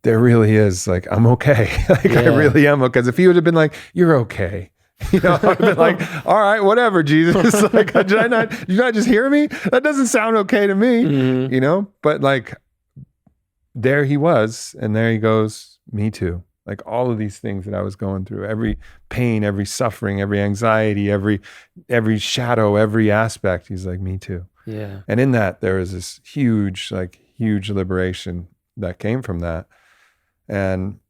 there really is, like, I'm okay. Like I really am okay. Because if he would have been like, you're okay, I would have been like, all right, whatever, Jesus. Like, did you not just hear me? That doesn't sound okay to me, But like, there he was, and there he goes, me too. Like all of these things that I was going through, every pain, every suffering, every anxiety, every shadow, every aspect. He's like, me too. Yeah. And in that, there was this huge liberation that came from that. And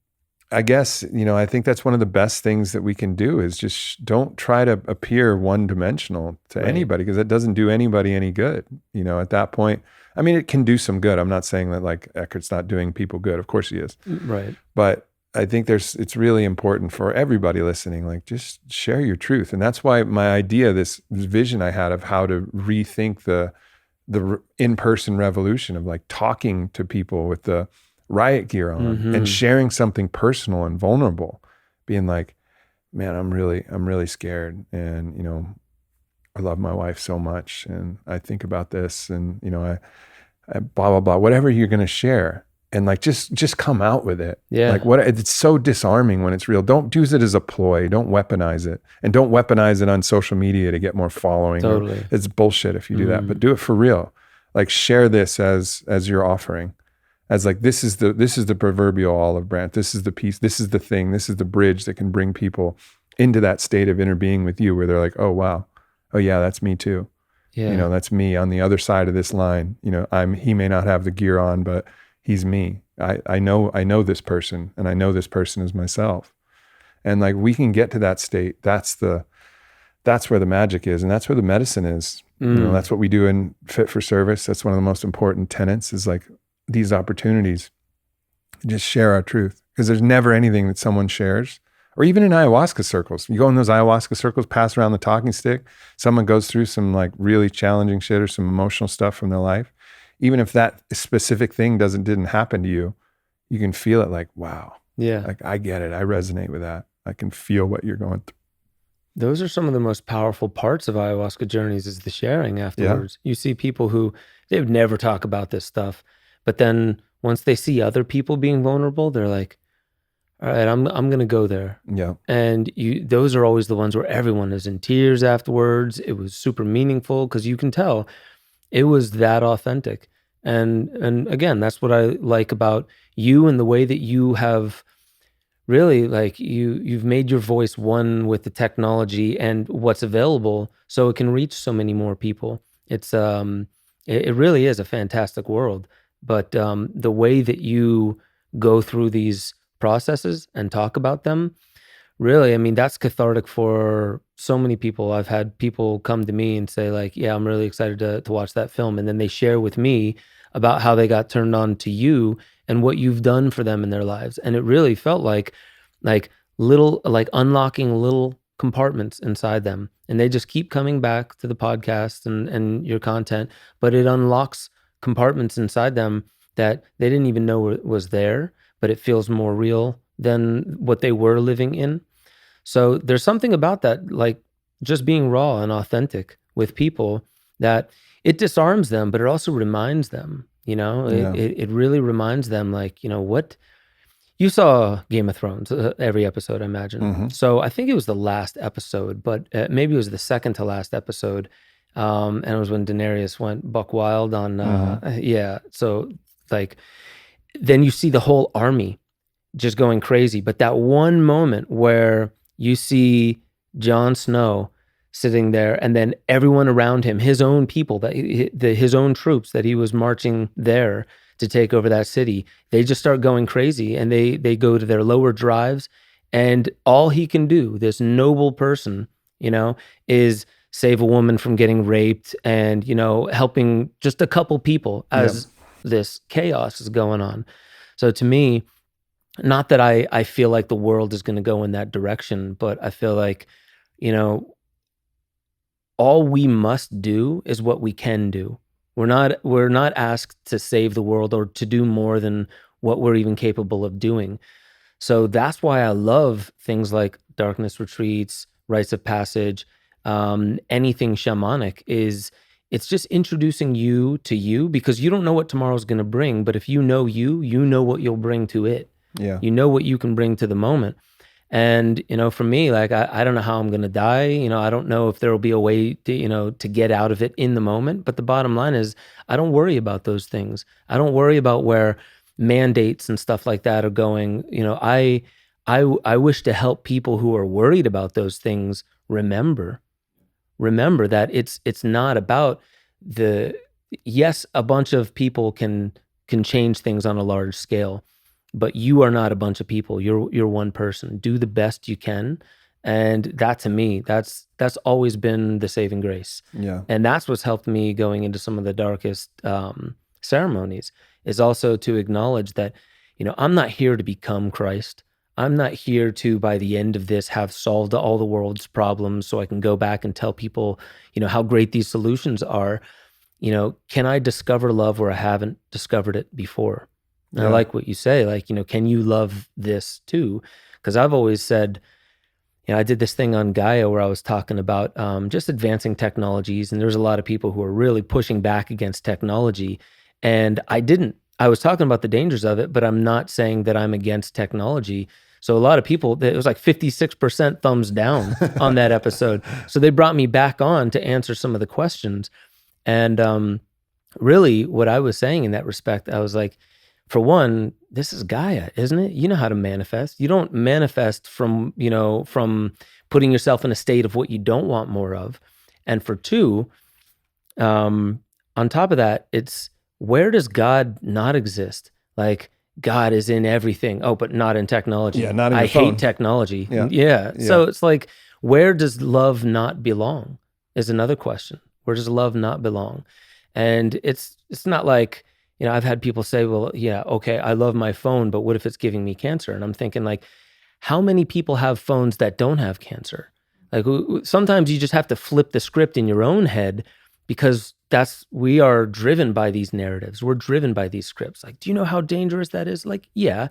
I guess, I think that's one of the best things that we can do is just don't try to appear one-dimensional to anybody, because that doesn't do anybody any good. At that point, I mean, it can do some good. I'm not saying that like Eckhart's not doing people good. Of course he is. Right. But I think it's really important for everybody listening, like just share your truth. And that's why my idea, this vision I had of how to rethink the in-person revolution of like talking to people with the riot gear on and sharing something personal and vulnerable, being like, man, I'm really scared. And, I love my wife so much, and I think about this, and, I blah, blah, blah, whatever you're going to share. And like, just come out with it. Yeah. Like it's so disarming when it's real. Don't use it as a ploy. Don't weaponize it. And don't weaponize it on social media to get more following. Totally. It's bullshit if you do that, but do it for real. Like share this as your offering. as like, this is the proverbial olive branch. This is the piece. This is the thing. This is the bridge that can bring people into that state of inner being with you, where they're like, oh wow, oh yeah, that's me too. Yeah. You know, that's me on the other side of this line. You know, he may not have the gear on, but he's me. I know this person, and I know this person is myself. And like, we can get to that state. That's where the magic is, and that's where the medicine is. You know, that's what we do in Fit for Service. That's one of the most important tenets, is like these opportunities to just share our truth, because there's never anything that someone shares. Or even in ayahuasca circles, you go in those ayahuasca circles, pass around the talking stick, someone goes through some like really challenging shit or some emotional stuff from their life. Even if that specific thing didn't happen to you, you can feel it like, wow. Yeah. Like, I get it. I resonate with that. I can feel what you're going through. Those are some of the most powerful parts of ayahuasca journeys, is the sharing afterwards. Yeah. You see people who, they would never talk about this stuff, but then once they see other people being vulnerable, they're like, all right, I'm going to go there. Yeah. And those are always the ones where everyone is in tears afterwards. It was super meaningful, because you can tell it was that authentic. And again, that's what I like about you, and the way that you have really, like, you've made your voice one with the technology and what's available, so it can reach so many more people. It's it really is a fantastic world. But the way that you go through these processes and talk about them, really, I mean, that's cathartic for so many people. I've had people come to me and say like, yeah, I'm really excited to watch that film. And then they share with me about how they got turned on to you and what you've done for them in their lives. And it really felt like little, like unlocking little compartments inside them. And they just keep coming back to the podcast and your content, but it unlocks compartments inside them that they didn't even know was there, but it feels more real than what they were living in. So there's something about that, like just being raw and authentic with people, that it disarms them, but it also reminds them, you know, Yeah. it really reminds them, like, you know, what you saw Game of Thrones, every episode, I imagine. Mm-hmm. So I think it was the last episode, but maybe it was the second to last episode. And it was when Daenerys went buck wild on, yeah. So like, then you see the whole army just going crazy. But that one moment where you see Jon Snow sitting there, and then everyone around him, his own people, his own troops that he was marching there to take over that city, they just start going crazy, and they go to their lower drives, and all he can do, this noble person, you know, is save a woman from getting raped, and, you know, helping just a couple people as this chaos is going on. So to me, not that I feel like the world is going to go in that direction, but I feel like, you know, all we must do is what we can do. We're not asked to save the world or to do more than what we're even capable of doing. So that's why I love things like darkness retreats, rites of passage, anything shamanic. It's just introducing you to you, because you don't know what tomorrow's going to bring, but if you know you know what you'll bring to it. Yeah. You know what you can bring to the moment. And, you know, for me, like, I don't know how I'm going to die. You know, I don't know if there will be a way to, you know, to get out of it in the moment. But the bottom line is, I don't worry about those things. I don't worry about where mandates and stuff like that are going. You know, I wish to help people who are worried about those things remember that it's not about yes, a bunch of people can change things on a large scale, but you are not a bunch of people. You're one person. Do the best you can. And that, to me, that's always been the saving grace. Yeah. And that's what's helped me going into some of the darkest ceremonies, is also to acknowledge that, you know, I'm not here to become Christ. I'm not here to, by the end of this, have solved all the world's problems so I can go back and tell people, you know, how great these solutions are. You know, can I discover love where I haven't discovered it before? And I like what you say, like, you know, can you love this too? Because I've always said, you know, I did this thing on Gaia where I was talking about just advancing technologies, and there's a lot of people who are really pushing back against technology, and I was talking about the dangers of it, but I'm not saying that I'm against technology. So a lot of people, it was like 56% thumbs down on that episode. So they brought me back on to answer some of the questions. And really what I was saying in that respect, I was like, for one, this is Gaia, isn't it? You know how to manifest. You don't manifest from, from putting yourself in a state of what you don't want more of. And for two, on top of that, it's where does God not exist? Like God is in everything. Oh, but not in technology. Yeah, not in I your phone. hate technology. Yeah. Yeah. So it's like, where does love not belong is another question. Where does love not belong? And it's not like, I've had people say, well, yeah, okay, I love my phone, but what if it's giving me cancer? And I'm thinking like, how many people have phones that don't have cancer? Like sometimes you just have to flip the script in your own head, because we are driven by these narratives. We're driven by these scripts. Like, do you know how dangerous that is? Like, yeah.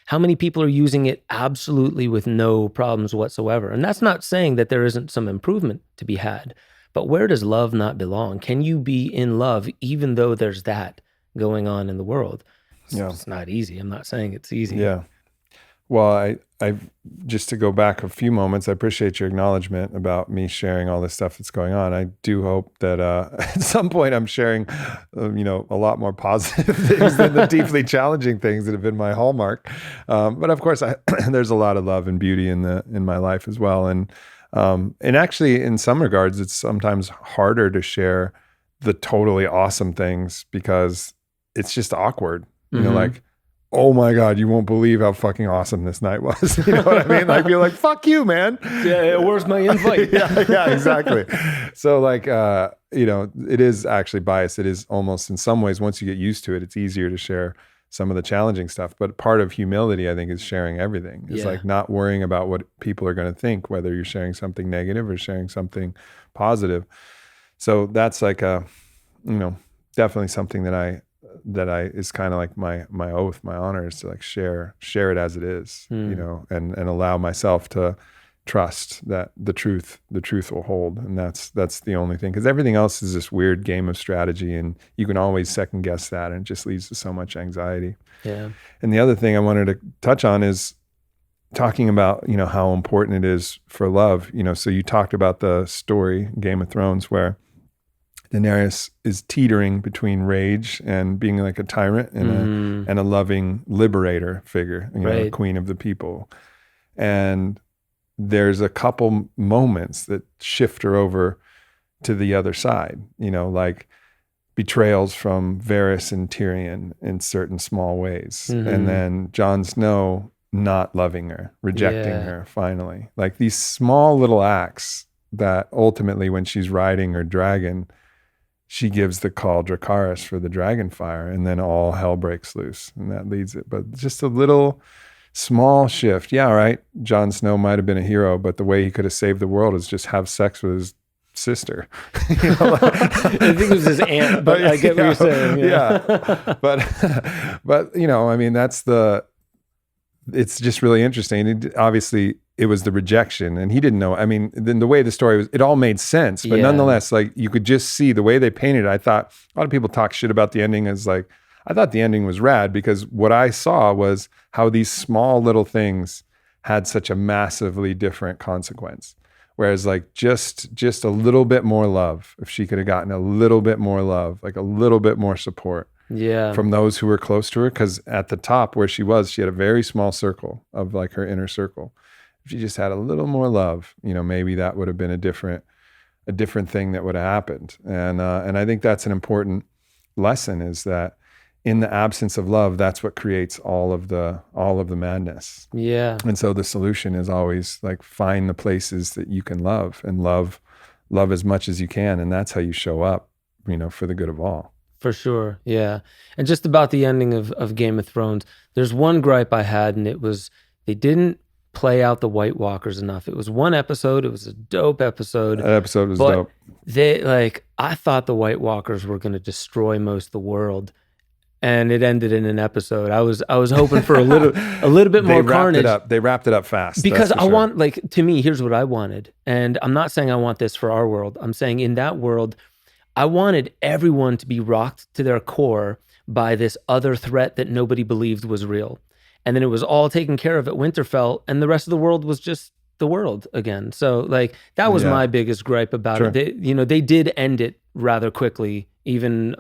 How many people are using it absolutely with no problems whatsoever? And that's not saying that there isn't some improvement to be had, but where does love not belong? Can you be in love even though there's that going on in the world? It's not easy. I'm not saying it's easy. Yeah. Well, I just to go back a few moments, I appreciate your acknowledgement about me sharing all this stuff that's going on. I do hope that at some point I'm sharing, a lot more positive things than the deeply challenging things that have been my hallmark. But of course, there's a lot of love and beauty in my life as well. And actually, in some regards, it's sometimes harder to share the totally awesome things because it's just awkward. Like, oh my God, you won't believe how fucking awesome this night was. You know what I mean? Like, you're like, fuck you, man. Yeah, where's my invite? yeah, exactly. So like, it is actually biased. It is almost in some ways, once you get used to it, it's easier to share some of the challenging stuff. But part of humility, I think, is sharing everything. It's like not worrying about what people are going to think, whether you're sharing something negative or sharing something positive. So that's like definitely something that is kind of like my oath, my honor, is to like share it as it is, and allow myself to trust that the truth will hold. And that's the only thing, because everything else is this weird game of strategy, and you can always second guess that, and it just leads to so much anxiety. Yeah. And the other thing I wanted to touch on is talking about, how important it is for love. So you talked about the story Game of Thrones where Daenerys is teetering between rage and being like a tyrant and a loving liberator figure, right. A queen of the people. And there's a couple moments that shift her over to the other side, like betrayals from Varys and Tyrion in certain small ways. And then Jon Snow not loving her, rejecting her finally. Like these small little acts that ultimately, when she's riding her dragon, she gives the call Dracarys for the dragon fire, and then all hell breaks loose, and that leads it. But just a little small shift. Yeah, right. Jon Snow might have been a hero, but the way he could have saved the world is just have sex with his sister. I think it was his aunt, but I get what you're saying. Yeah. But I mean, it's just really interesting. Obviously, it was the rejection, and he didn't know. I mean, then the way the story was, it all made sense. But nonetheless, like you could just see the way they painted it. I thought a lot of people talk shit about the ending as like, I thought the ending was rad because what I saw was how these small little things had such a massively different consequence. Whereas like just a little bit more love, if she could have gotten a little bit more love, like a little bit more support from those who were close to her. Because at the top where she was, she had a very small circle of like her inner circle. If she just had a little more love, maybe that would have been a different thing that would have happened. And I think that's an important lesson, is that in the absence of love, that's what creates all of the madness. Yeah. And so the solution is always like find the places that you can love, and love as much as you can. And that's how you show up, for the good of all. For sure. Yeah. And just about the ending of Game of Thrones, there's one gripe I had, and it was they didn't play out the White Walkers enough. It was one episode. It was a dope episode. That episode was dope. I thought the White Walkers were going to destroy most of the world, and it ended in an episode. I was hoping for a little bit more carnage. They wrapped it up fast. Because I want, like, to me, here's what I wanted. And I'm not saying I want this for our world. I'm saying in that world, I wanted everyone to be rocked to their core by this other threat that nobody believed was real. And then it was all taken care of at Winterfell, and the rest of the world was just the world again. So like that was my biggest gripe about it. They did end it rather quickly. Even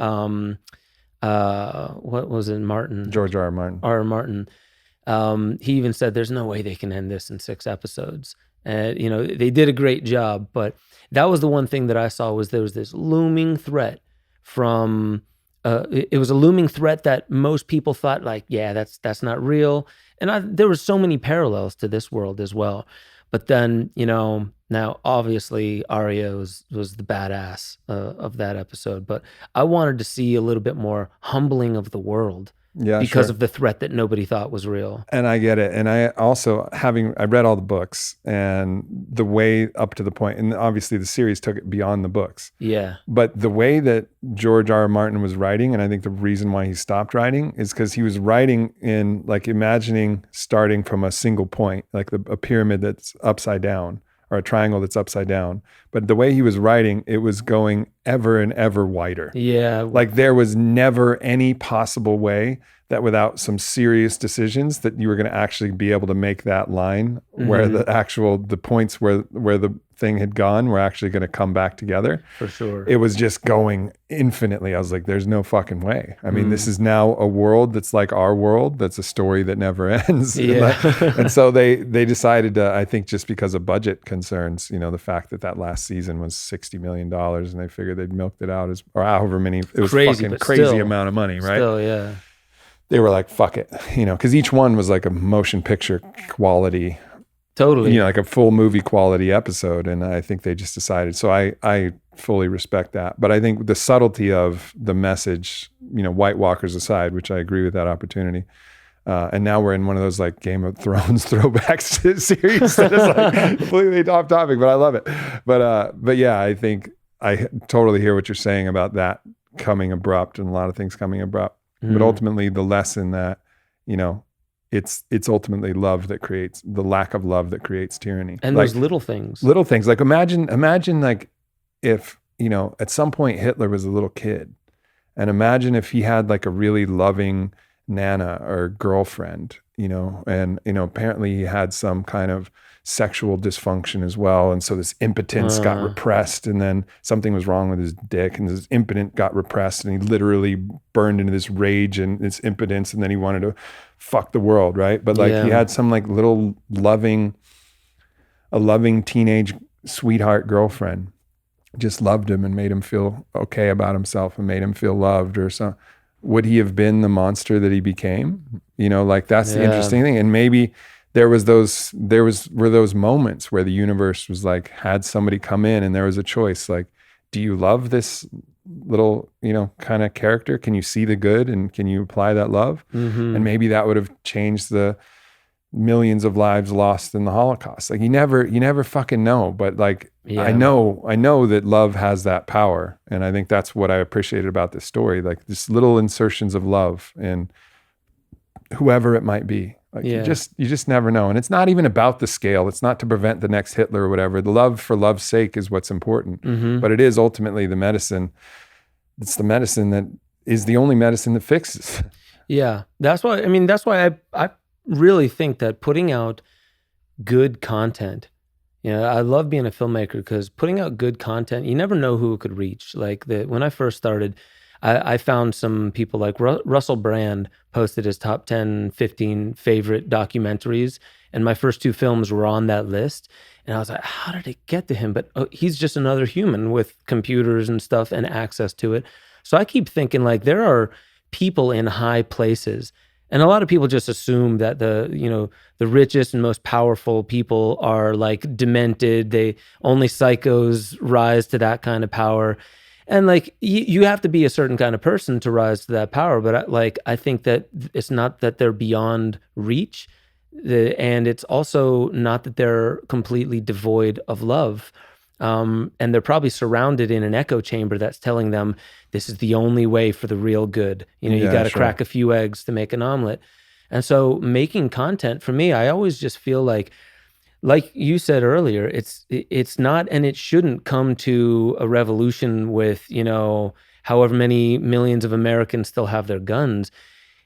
what was it, Martin? George R. R. Martin. R. Martin. He even said, "There's no way they can end this in 6 episodes." And they did a great job, but that was the one thing that I saw was there was this looming threat from. It was a looming threat that most people thought like, yeah, that's not real, and there were so many parallels to this world as well. But then, now obviously Arya was the badass of that episode, but I wanted to see a little bit more humbling of the world Yeah, because sure. of the threat that nobody thought was real. And I get it. And I also, I read all the books and the way up to the point, and obviously the series took it beyond the books. Yeah. But the way that George R. R. Martin was writing, and I think the reason why he stopped writing is because he was writing in like imagining starting from a single point, like a pyramid that's upside down or a triangle that's upside down. But the way he was writing, it was going ever and ever wider. Yeah. Like there was never any possible way that without some serious decisions that you were going to actually be able to make that line where the points where the thing had gone were actually going to come back together. For sure. It was just going infinitely. I was like, there's no fucking way. I mean, this is now a world that's like our world. That's a story that never ends. Yeah. And so they decided to, I think just because of budget concerns, the fact that last season was $60 million and they figured they'd milked it out or however many, it was Crazy, fucking but crazy still- amount of money, right? Still, yeah. They were like, fuck it, because each one was like a motion picture quality, Totally. like a full movie quality episode. And I think they just decided. So I fully respect that. But I think the subtlety of the message, White Walkers aside, which I agree with that opportunity. And now we're in one of those like Game of Thrones throwbacks series that is like completely off topic, but I love it. But yeah, I think I totally hear what you're saying about that coming abrupt and a lot of things coming abrupt. But ultimately the lesson that, it's ultimately love that creates the lack of love that creates tyranny. And like, those little things. like imagine like if, at some point Hitler was a little kid, and imagine if he had like a really loving Nana or girlfriend, and, apparently he had some kind of sexual dysfunction as well. And so this impotence got repressed, and then something was wrong with his dick, and this impotent got repressed, and he literally burned into this rage and this impotence. And then he wanted to fuck the world. Right. But like he had some like little loving teenage sweetheart girlfriend, just loved him and made him feel okay about himself and made him feel loved or something. Would he have been the monster that he became? Like that's the interesting thing. And maybe were those moments where the universe was like, had somebody come in and there was a choice. Like, do you love this little, kind of character? Can you see the good and can you apply that love? And maybe that would have changed the millions of lives lost in the Holocaust. Like you never fucking know, but like, I know that love has that power. And I think that's what I appreciated about this story. Like this little insertions of love in whoever it might be. Like you just never know. And it's not even about the scale. It's not to prevent the next Hitler or whatever. The love for love's sake is what's important, but it is ultimately the medicine. It's the medicine that is the only medicine that fixes. Yeah. That's why I really think that putting out good content, I love being a filmmaker because putting out good content, you never know who it could reach. Like when I first started, I found some people like Russell Brand posted his top 10, 15 favorite documentaries. And my first 2 films were on that list. And I was like, how did it get to him? But he's just another human with computers and stuff and access to it. So I keep thinking like there are people in high places. And a lot of people just assume that the richest and most powerful people are like demented. Only psychos rise to that kind of power. And like you have to be a certain kind of person to rise to that power. But I think that it's not that they're beyond reach, and it's also not that they're completely devoid of love. And they're probably surrounded in an echo chamber that's telling them this is the only way for the real good. You got to crack a few eggs to make an omelet. And so making content for me, I always just feel like you said earlier, it's not, and it shouldn't come to a revolution with, however many millions of Americans still have their guns.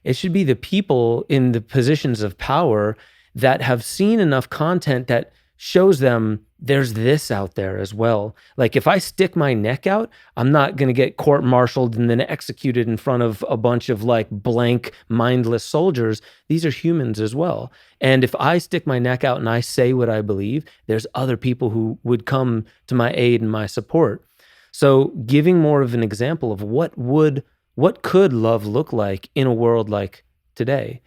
It should be the people in the positions of power that have seen enough content that shows them there's this out there as well. Like if I stick my neck out, I'm not going to get court-martialed and then executed in front of a bunch of like blank, mindless soldiers. These are humans as well. And if I stick my neck out and I say what I believe, there's other people who would come to my aid and my support. So giving more of an example of what could love look like in a world like today.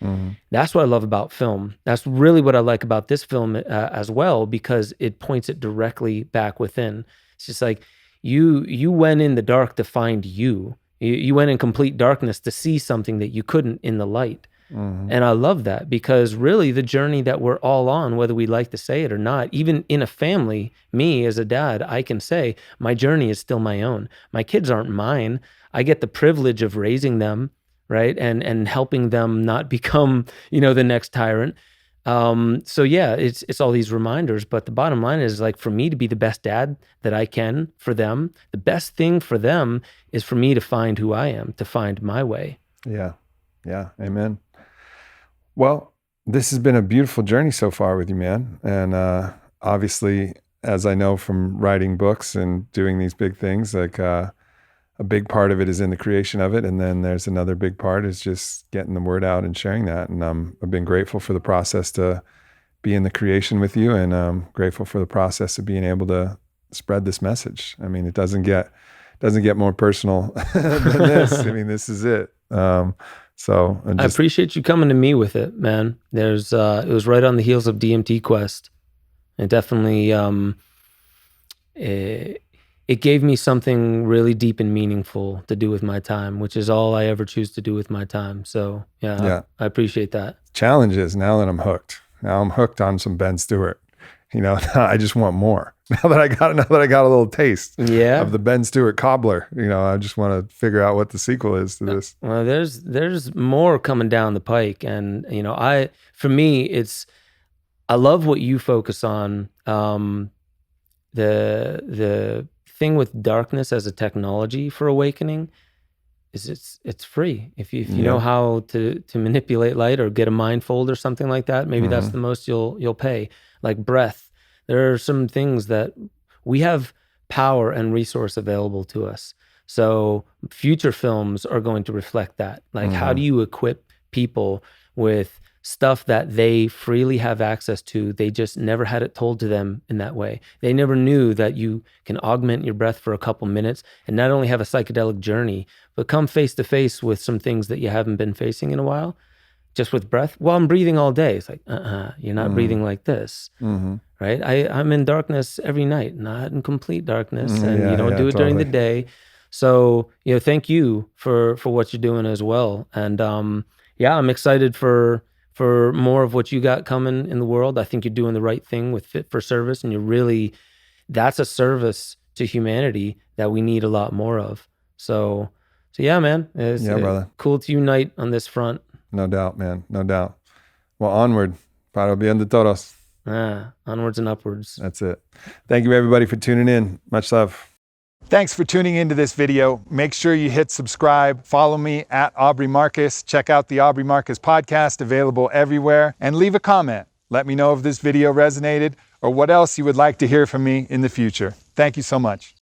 That's what I love about film. That's really what I like about this film as well, because it points it directly back within. It's just like you went in the dark to find you. You went in complete darkness to see something that you couldn't in the light. And I love that, because really the journey that we're all on, whether we like to say it or not, even in a family, me as a dad, I can say my journey is still my own. My kids aren't mine. I get the privilege of raising them, right? And helping them not become, the next tyrant. So yeah, it's all these reminders, but the bottom line is like for me to be the best dad that I can for them, the best thing for them is for me to find who I am, to find my way. Yeah. Yeah. Amen. Well, this has been a beautiful journey so far with you, man. And obviously, as I know from writing books and doing these big things, like a big part of it is in the creation of it. And then there's another big part is just getting the word out and sharing that. And I've been grateful for the process to be in the creation with you, and I'm grateful for the process of being able to spread this message. I mean, it doesn't get more personal than this. I mean, this is it. So I appreciate you coming to me with it, man. It was right on the heels of DMT Quest. It definitely, it gave me something really deep and meaningful to do with my time, which is all I ever choose to do with my time. So yeah. I appreciate that. Challenge is now that I'm hooked. Now I'm hooked on some Ben Stewart. I just want more. Now that I got a little taste of the Ben Stewart cobbler, I just want to figure out what the sequel is to this. Well, there's more coming down the pike, and for me, I love what you focus on. The thing with darkness as a technology for awakening is it's free. If you know how to manipulate light or get a mindfold or something like that, maybe that's the most you'll pay. Like breath. There are some things that we have power and resource available to us. So future films are going to reflect that. Like how do you equip people with stuff that they freely have access to? They just never had it told to them in that way. They never knew that you can augment your breath for a couple minutes and not only have a psychedelic journey, but come face to face with some things that you haven't been facing in a while. Just with breath. Well, I'm breathing all day. It's like, you're not breathing like this, right? I'm in darkness every night, not in complete darkness, and you don't do it during the day. So, thank you for what you're doing as well. And I'm excited for more of what you got coming in the world. I think you're doing the right thing with Fit for Service, and that's a service to humanity that we need a lot more of. So yeah, man. Brother. Cool to unite on this front. No doubt, man. No doubt. Well, onward. Para bien de todos. Onwards and upwards. That's it. Thank you, everybody, for tuning in. Much love. Thanks for tuning into this video. Make sure you hit subscribe. Follow me at Aubrey Marcus. Check out the Aubrey Marcus podcast, available everywhere. And leave a comment. Let me know if this video resonated or what else you would like to hear from me in the future. Thank you so much.